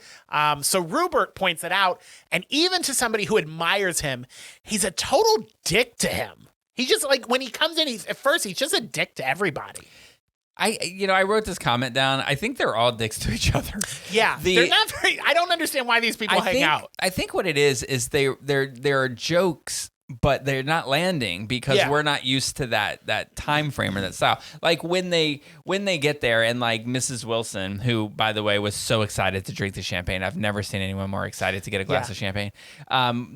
So Rupert points it out. And even to somebody who admires him, he's a total dick to him. He's just like, when he comes in, at first, he's just a dick to everybody. I wrote this comment down. I think they're all dicks to each other. Yeah, they're not very. I don't understand why these people hang out. I think what it is there are jokes, but they're not landing because we're not used to that time frame or that style. Like when they get there and like Mrs. Wilson, who by the way was so excited to drink the champagne. I've never seen anyone more excited to get a glass of champagne.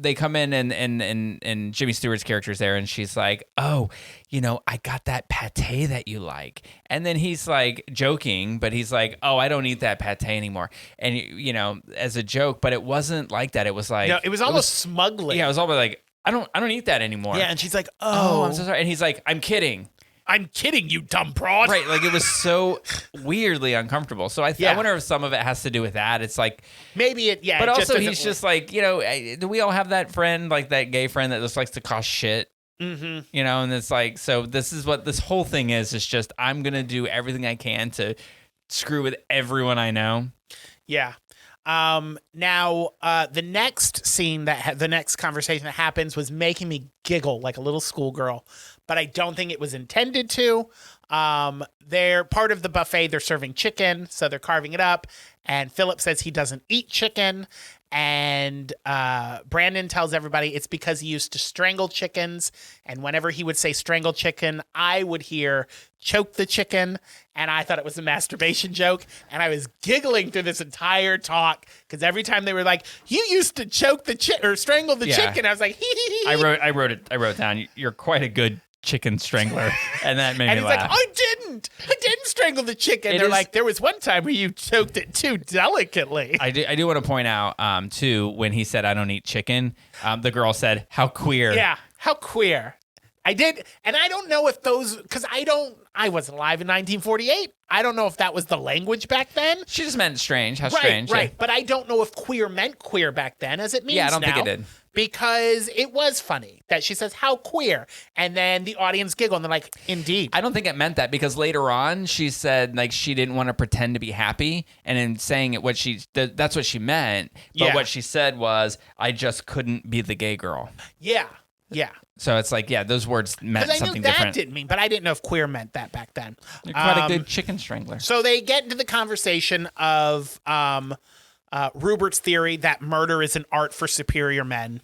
They come in and Jimmy Stewart's character's there and she's like, oh, I got that pate that you like. And then he's like joking, but he's like, oh, I don't eat that pate anymore. And as a joke, but it wasn't like that. It was like, it was almost smugly. Yeah, it was almost like, I don't eat that anymore. Yeah, and she's like, oh, I'm so sorry. And he's like, I'm kidding. I'm kidding, you dumb broad. Right, like it was so weirdly uncomfortable. So I wonder if some of it has to do with that. It's like maybe it, But also he's just like, do we all have that friend, like that gay friend that just likes to cause shit? Mm-hmm. And it's like, so this is what this whole thing is. It's just I'm gonna do everything I can to screw with everyone I know. Yeah. Now, the next scene the next conversation that happens was making me giggle like a little schoolgirl, but I don't think it was intended to. They're part of the buffet. They're serving chicken, so they're carving it up. And Philip says he doesn't eat chicken. And Brandon tells everybody it's because he used to strangle chickens. And whenever he would say strangle chicken, I would hear choke the chicken. And I thought it was a masturbation joke. And I was giggling through this entire talk because every time they were like, you used to choke the chicken or strangle the chicken, I was like, hee hee hee. I wrote down, you're quite a good chicken strangler. And that made me he's laugh. like, I didn't strangle the chicken. They're like, there was one time where you choked it too delicately. I do want to point out, too, when he said, I don't eat chicken, the girl said, how queer. Yeah, how queer. I did, and I don't know if those, because I wasn't alive in 1948. I don't know if that was the language back then. She just meant strange. How right, strange. Right, yeah. But I don't know if queer meant queer back then as it means now. Yeah, I don't think it did. Because it was funny that she says, how queer? And then the audience giggle and they're like, indeed. I don't think it meant that because later on she said like she didn't want to pretend to be happy. And in saying it, that's what she meant. But what she said was, I just couldn't be the gay girl. Yeah, yeah. So it's like, yeah, those words meant something different. Because I knew that didn't mean, but I didn't know if queer meant that back then. You're quite a good chicken strangler. So they get into the conversation of Rupert's theory that murder is an art for superior men.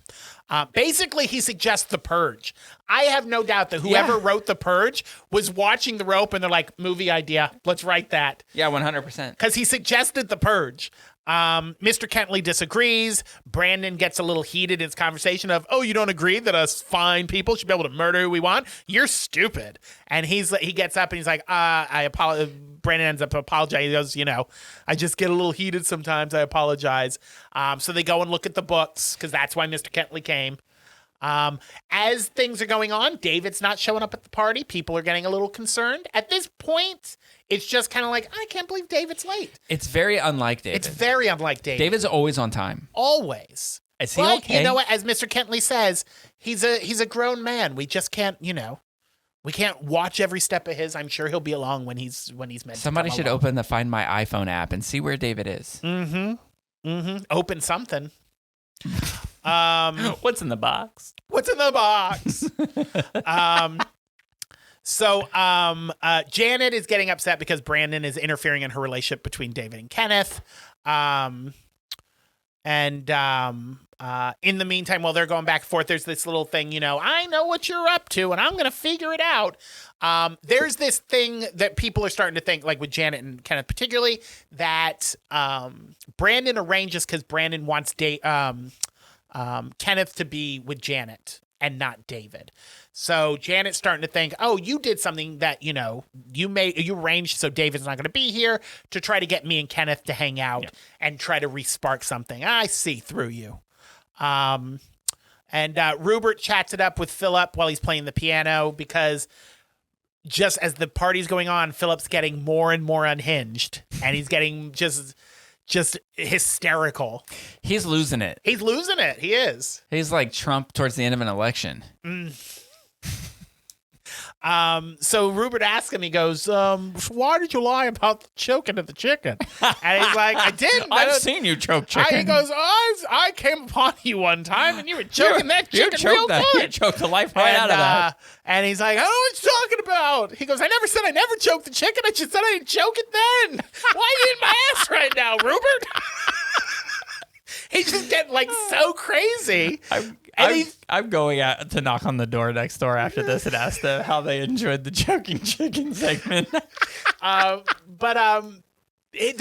Basically, he suggests The Purge. I have no doubt that whoever wrote The Purge was watching The Rope and they're like, movie idea, let's write that. Yeah, 100%. Because he suggested The Purge. Mr. Kentley disagrees. Brandon gets a little heated in his conversation of, oh, you don't agree that us fine people should be able to murder who we want? You're stupid. And he gets up and he's like, I apologize. Brandon ends up apologizing. He goes, I just get a little heated sometimes. I apologize. So they go and look at the books because that's why Mr. Kentley came. As things are going on, David's not showing up at the party. People are getting a little concerned. At this point, it's just kind of like, I can't believe David's late. It's very unlike David. It's very unlike David. David's always on time. Always. Is he but okay? You know what? As Mr. Kentley says, he's a grown man. We just can't, we can't watch every step of his. I'm sure he'll be along when he's meant Somebody to should open the Find My iPhone app and see where David is. Open something. What's in the box? What's in the box? So Janet is getting upset because Brandon is interfering in her relationship between David and Kenneth. In the meantime, while they're going back and forth, there's this little thing, I know what you're up to and I'm going to figure it out. There's this thing that people are starting to think, like with Janet and Kenneth particularly, that Brandon arranges because Brandon wants Kenneth to be with Janet and not David. So Janet's starting to think, oh, you did something that, you arranged so David's not going to be here to try to get me and Kenneth to hang out and try to re-spark something. I see through you. And Rupert chats it up with Philip while he's playing the piano because just as the party's going on, Philip's getting more and more unhinged and he's getting just hysterical. He's losing it. He is. He's like Trump towards the end of an election. So Rupert asks him, he goes, why did you lie about choking at the chicken? And he's like, I didn't. I've seen you choke chicken. He goes, I came upon you one time and you were choking that chicken real good. You choked the life right out of that. And he's like, I don't know what you're talking about. He goes, I never said I never choked the chicken. I just said I didn't choke it then. Why are you in my ass right now, Rupert? He's just getting like so crazy. I'm going out to knock on the door next door after this and ask them how they enjoyed the choking chicken segment. They're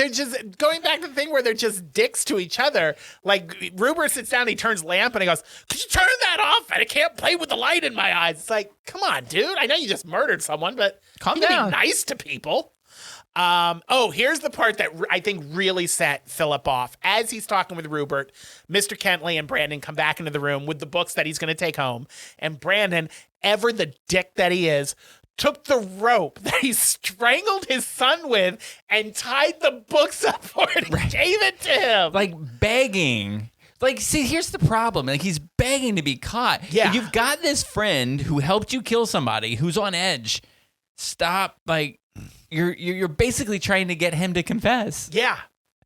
just going back to the thing where they're just dicks to each other. Like Rupert sits down, he turns lamp, and he goes, "Could you turn that off? I can't play with the light in my eyes." It's like, come on, dude. I know you just murdered someone, but calm you down. Be nice to people. Here's the part that I think really set Philip off. As he's talking with Rupert, Mr. Kentley and Brandon come back into the room with the books that he's going to take home. And Brandon, ever the dick that he is, took the rope that he strangled his son with and tied the books up for it and gave it to him. Like begging. Like, see, here's the problem. Like, he's begging to be caught. Yeah. You've got this friend who helped you kill somebody who's on edge. Stop, like... You're basically trying to get him to confess. Yeah.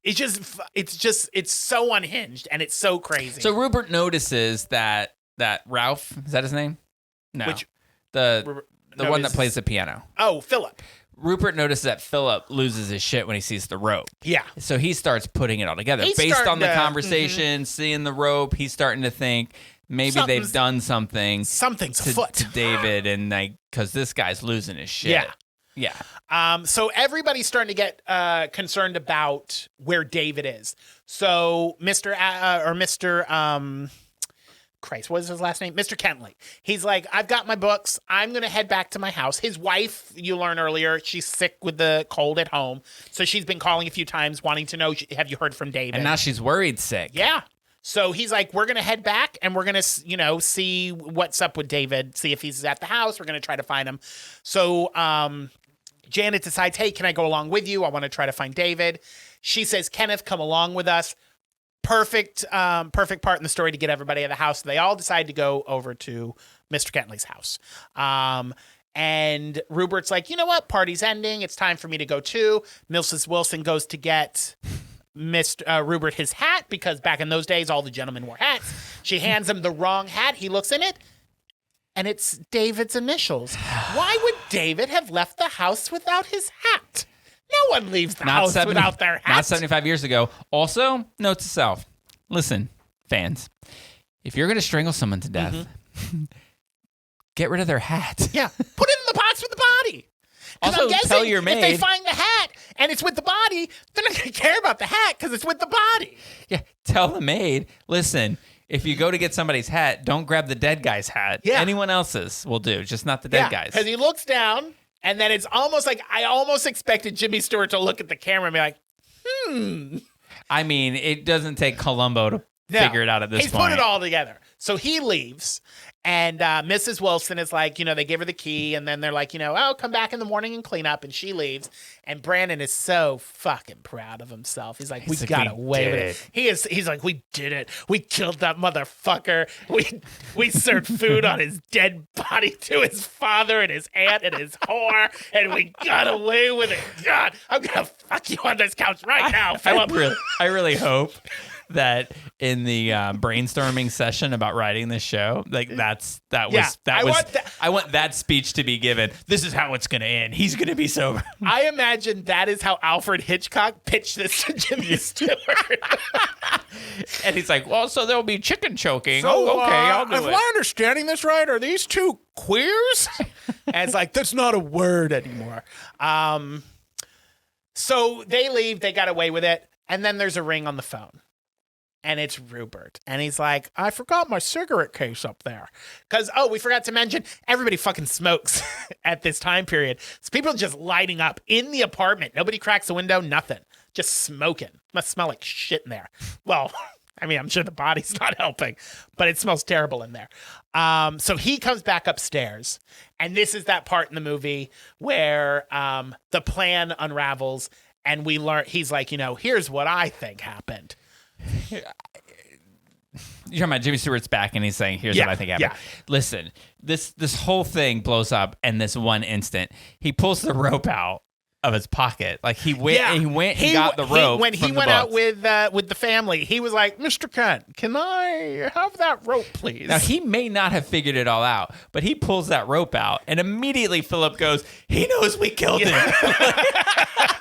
It's so unhinged and it's so crazy. So Rupert notices that Ralph, is that his name? No. The one that plays the piano. Oh, Philip. Rupert notices that Philip loses his shit when he sees the rope. Yeah. So he starts putting it all together. He's Based on the starting to- conversation, seeing the rope, he's starting to think maybe they've done something Something's to afoot. David, and like, because this guy's losing his shit. Yeah. Yeah. So everybody's starting to get concerned about where David is. So Mr. Christ, what is his last name? Mr. Kentley. He's like, I've got my books. I'm going to head back to my house. His wife, you learn earlier, she's sick with the cold at home. So she's been calling a few times wanting to know, have you heard from David? And now she's worried sick. Yeah. So he's like, we're going to head back and we're going to, see what's up with David, see if he's at the house. We're going to try to find him. So Janet decides, hey, can I go along with you? I want to try to find David. She says, Kenneth, come along with us. Perfect part in the story to get everybody out of the house. They all decide to go over to Mr. Kentley's house. And Rupert's like, you know what? Party's ending. It's time for me to go too. Mrs. Wilson goes to get Rupert his hat, because back in those days, all the gentlemen wore hats. She hands him the wrong hat. He looks in it, and it's David's initials. Why would David have left the house without his hat? No one leaves the house without their hat. Not 75 years ago. Also, note to self. Listen, fans, if you're going to strangle someone to death, get rid of their hat. Yeah. Put it in the box with the body. Also, I'm guessing tell your if maid. they find the hat and it's with the body, they're not going to care about the hat because it's with the body. Yeah, tell the maid, listen, if you go to get somebody's hat, don't grab the dead guy's hat. Yeah. Anyone else's will do, just not the dead guy's. Because he looks down, and then it's almost like I almost expected Jimmy Stewart to look at the camera and be like, I mean, it doesn't take Columbo to figure it out at this He's point. put it all together. So he leaves, and Mrs. Wilson is like, they give her the key, and then they're like, oh, come back in the morning and clean up, and she leaves. And Brandon is so fucking proud of himself. He's like, we got away with it. He's like, we did it. We killed that motherfucker. We served food on his dead body to his father and his aunt and his whore, and we got away with it. God, I'm gonna fuck you on this couch right now, Philip. I really hope that in the brainstorming session about writing this show, like I want that speech to be given. This is how it's going to end. He's going to be sober. I imagine that is how Alfred Hitchcock pitched this to Jimmy Stewart. And he's like, well, so there'll be chicken choking. Okay, I'll do it. Am I understanding this right? Are these two queers? And it's like, that's not a word anymore. So they leave. They got away with it. And then there's a ring on the phone. And it's Rupert. And he's like, I forgot my cigarette case up there. Because, we forgot to mention, everybody fucking smokes at this time period. So people just lighting up in the apartment. Nobody cracks a window, nothing. Just smoking. Must smell like shit in there. Well, I mean, I'm sure the body's not helping, but it smells terrible in there. So he comes back upstairs. And this is that part in the movie where the plan unravels. And we learn, he's like, here's what I think happened. You're talking about Jimmy Stewart's back, and he's saying, here's what I think happened. Yeah. Listen, this whole thing blows up in this one instant. He pulls the rope out of his pocket. Like he went and got the rope. When he went out with the family, he was like, Mr. Kent, can I have that rope, please? Now, he may not have figured it all out, but he pulls that rope out, and immediately Philip goes, he knows we killed him.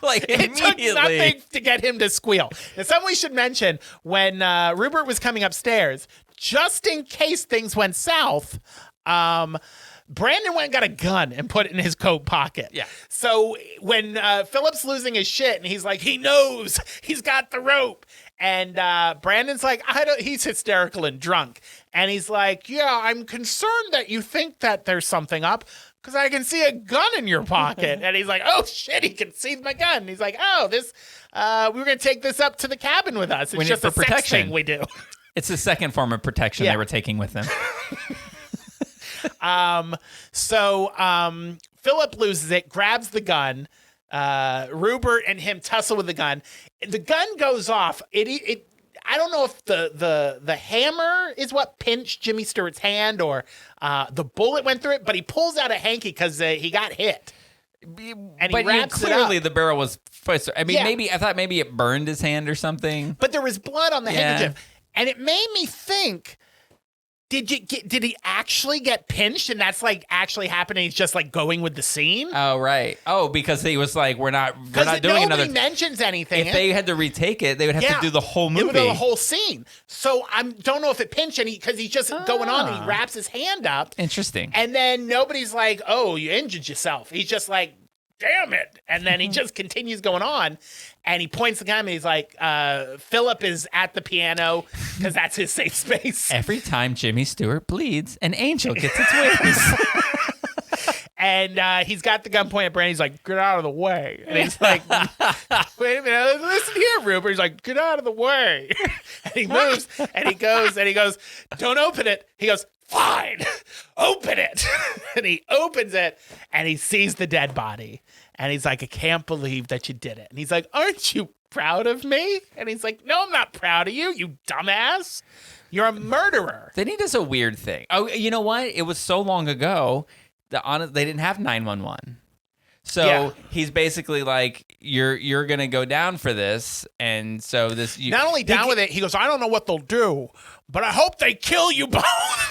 Like, it took immediately. nothing to get him to squeal. And something we should mention, when Rupert was coming upstairs, just in case things went south, Brandon went and got a gun and put it in his coat pocket. Yeah. So when Philip's losing his shit and he's like, he knows, he's got the rope. And Brandon's like, he's hysterical and drunk. And he's like, yeah, I'm concerned that you think that there's something up because I can see a gun in your pocket. And he's like, oh shit, he can see my gun. And he's like, oh, this, we're going to take this up to the cabin with us. It's just a sex thing we do. It's the second form of protection they were taking with them. So Philip loses it, grabs the gun. Rupert and him tussle with the gun. The gun goes off. I don't know if the hammer is what pinched Jimmy Stewart's hand or the bullet went through it, but he pulls out a hanky because he got hit. And he wraps clearly it up. the barrel was. I mean, I thought maybe it burned his hand or something. But there was blood on the handkerchief, and it made me think. Did he actually get pinched and that's like actually happening? He's just like going with the scene? Oh, right. Oh, because he was like, we're not doing another. Nobody mentions anything. If they had to retake it, they would have to do the whole movie. It would do the whole scene. So I don't know if it pinched because he's just going on and he wraps his hand up. Interesting. And then nobody's like, oh, you injured yourself. He's just like, damn it. And then he just continues going on. And he points the camera and he's like, Philip is at the piano because that's his safe space. Every time Jimmy Stewart bleeds, an angel gets its wings. And he's got the gun pointed at Brandon. He's like, get out of the way. And he's like, wait a minute, listen here, Rupert. He's like, get out of the way. And he moves and he goes, don't open it. He goes, fine, open it. And he opens it and he sees the dead body. And he's like, I can't believe that you did it. And he's like, aren't you proud of me? And he's like, no, I'm not proud of you, you dumbass. You're a murderer. Then he does a weird thing. Oh, you know what? It was so long ago that they didn't have 911. So he's basically like, you're going to go down for this. And so this... Not only down with it, he goes, I don't know what they'll do, but I hope they kill you both.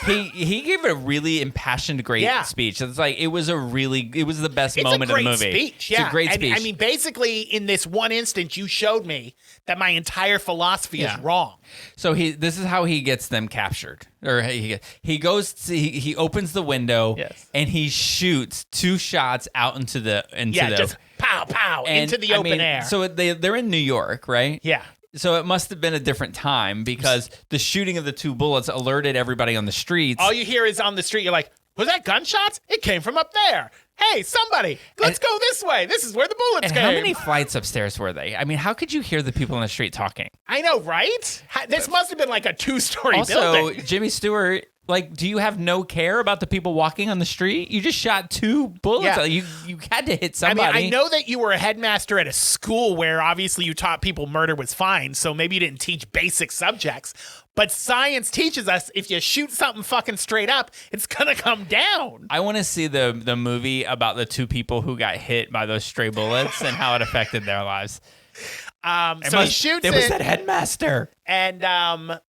He gave a really impassioned, great speech. It's like, it was the best moment of the movie. Speech, yeah. It's a great speech. I mean, basically, in this one instance, you showed me that my entire philosophy is wrong. So this is how he gets them captured. Or he opens the window and he shoots 2 shots out into the just pow pow into the open air. So they're in New York, right? Yeah. So it must have been a different time because the shooting of the 2 bullets alerted everybody on the streets. All you hear is on the street, you're like, was that gunshots? It came from up there. Hey, somebody, let's go this way. This is where the bullets came. How many flights upstairs were they? I mean, how could you hear the people on the street talking? I know, right? This must have been like a 2-story building. Also, Jimmy Stewart, like, do you have no care about the people walking on the street? You just shot 2 bullets. Yeah. You had to hit somebody. I mean, I know that you were a headmaster at a school where obviously you taught people murder was fine, so maybe you didn't teach basic subjects. But science teaches us if you shoot something fucking straight up, it's gonna come down. I want to see the movie about the 2 people who got hit by those stray bullets and how it affected their lives. So he shoots it. It was that headmaster. And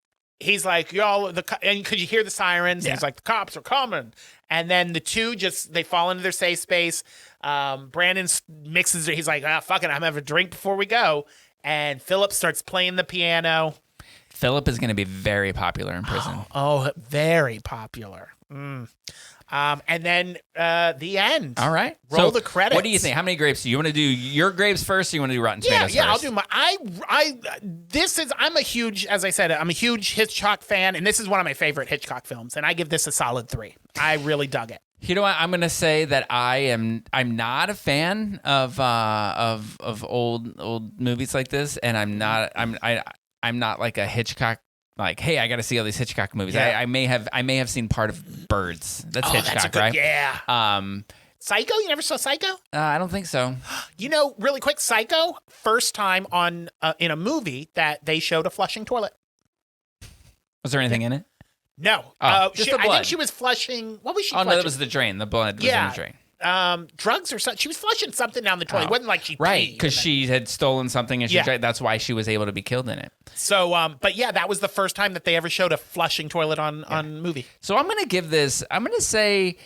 he's like, y'all, and because you hear the sirens, and he's like, the cops are coming. And then the 2 they fall into their safe space. Brandon mixes it. He's like, fuck it, I'm having a drink before we go. And Philip starts playing the piano. Philip is going to be very popular in prison. Oh, very popular. And then the end. All right. Roll the credits. What do you think? How many grapes do you want to do? Your grapes first, or you want to do Rotten Tomatoes first? Yeah, I'll do my. I'm a huge, as I said, I'm a huge Hitchcock fan, and this is one of my favorite Hitchcock films, and I give this a solid 3. I really dug it. You know what? I'm gonna say that I'm not a fan of old movies like this, and I'm not like a Hitchcock. Like, hey, I got to see all these Hitchcock movies. Yeah. I may have seen part of Birds. That's Hitchcock, that's a good, right? Yeah. Psycho? You never saw Psycho? I don't think so. You know, really quick, Psycho, first time on in a movie that they showed a flushing toilet. Was there anything in it? No. Just the blood. I think she was flushing. What was she flushing? Oh, no, that was the drain. The blood was in the drain. Drugs or something. She was flushing something down the toilet. It wasn't like she right, because she had stolen something and that's why she was able to be killed in it. So, but yeah, that was the first time that they ever showed a flushing toilet on movie. So I'm going to say,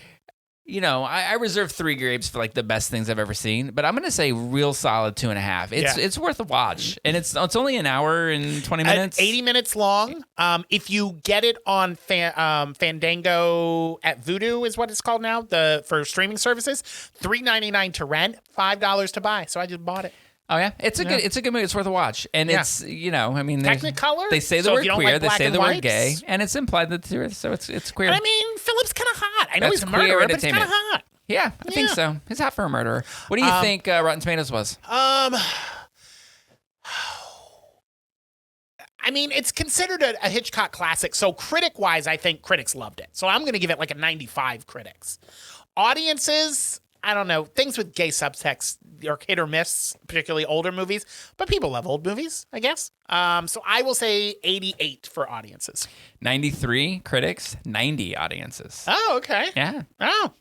you know, I reserve 3 grapes for like the best things I've ever seen, but I'm going to say real solid 2.5. It's worth a watch, and it's only an hour and 20 minutes, 80 minutes long. If you get it on Fandango at Vudu is what it's called now, for streaming services, $3.99 to rent, $5 to buy. So I just bought it. Oh yeah, it's a good movie. It's worth a watch, and it's I mean, Technicolor. They say the word queer, they say the word gay, and it's implied that it's queer. And I mean, Philip's kind of hot. I know he's a murderer, but he's kind of hot. Yeah, I think so. He's hot for a murderer. What do you think Rotten Tomatoes was? I mean, it's considered a Hitchcock classic. So critic-wise, I think critics loved it. So I'm going to give it like a 95 critics. Audiences, I don't know, things with gay subtext are hit or miss, particularly older movies, but people love old movies, I guess. So I will say 88 for audiences. 93 critics, 90 audiences. Oh, okay. Yeah. Oh.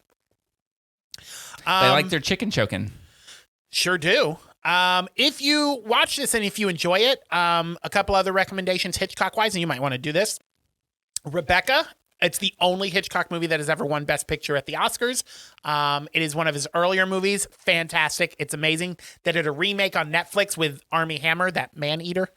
They like their chicken choking. Sure do. If you watch this and if you enjoy it, a couple other recommendations Hitchcock-wise, and you might want to do this. Rebecca It's the only Hitchcock movie that has ever won Best Picture at the Oscars. It is one of his earlier movies. Fantastic. It's amazing. They did a remake on Netflix with Armie Hammer, that man-eater.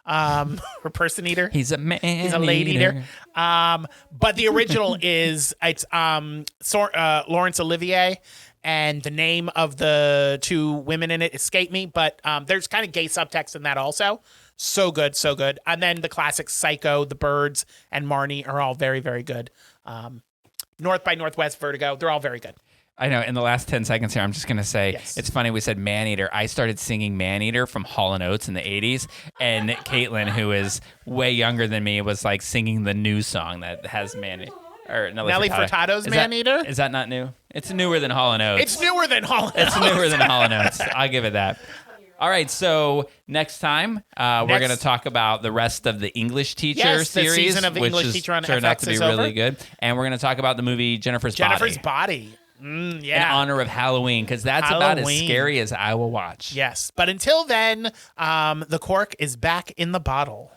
Or person eater. He's a man. He's a lady eater. But the original it's Laurence Olivier, and the name of the two women in it escape me. But there's kind of gay subtext in that also. So good, so good. And then the classics Psycho, The Birds, and Marnie are all very, very good. North by Northwest, Vertigo, they're all very good. I know. In the last 10 seconds here, I'm just going to say, Yes. It's funny we said Maneater. I started singing Maneater from Hall & Oates in the 80s, and Caitlin, who is way younger than me, was like singing the new song that has Maneater. Or Nelly Furtado's Maneater? Is that not new? It's newer than Hall & Oates. It's newer than Hall & Oates. It's newer than Hall & Oates. I'll give it that. All right, so next time we're going to talk about the rest of the English Teacher Yes, the series, season of which English has Teacher on turned out FX to be is really over. good. And we're going to talk about the movie Jennifer's Body. in Yeah. honor of Halloween, because that's about as Halloween. scary as I will watch. Yes. But until then, the cork is back in the bottle.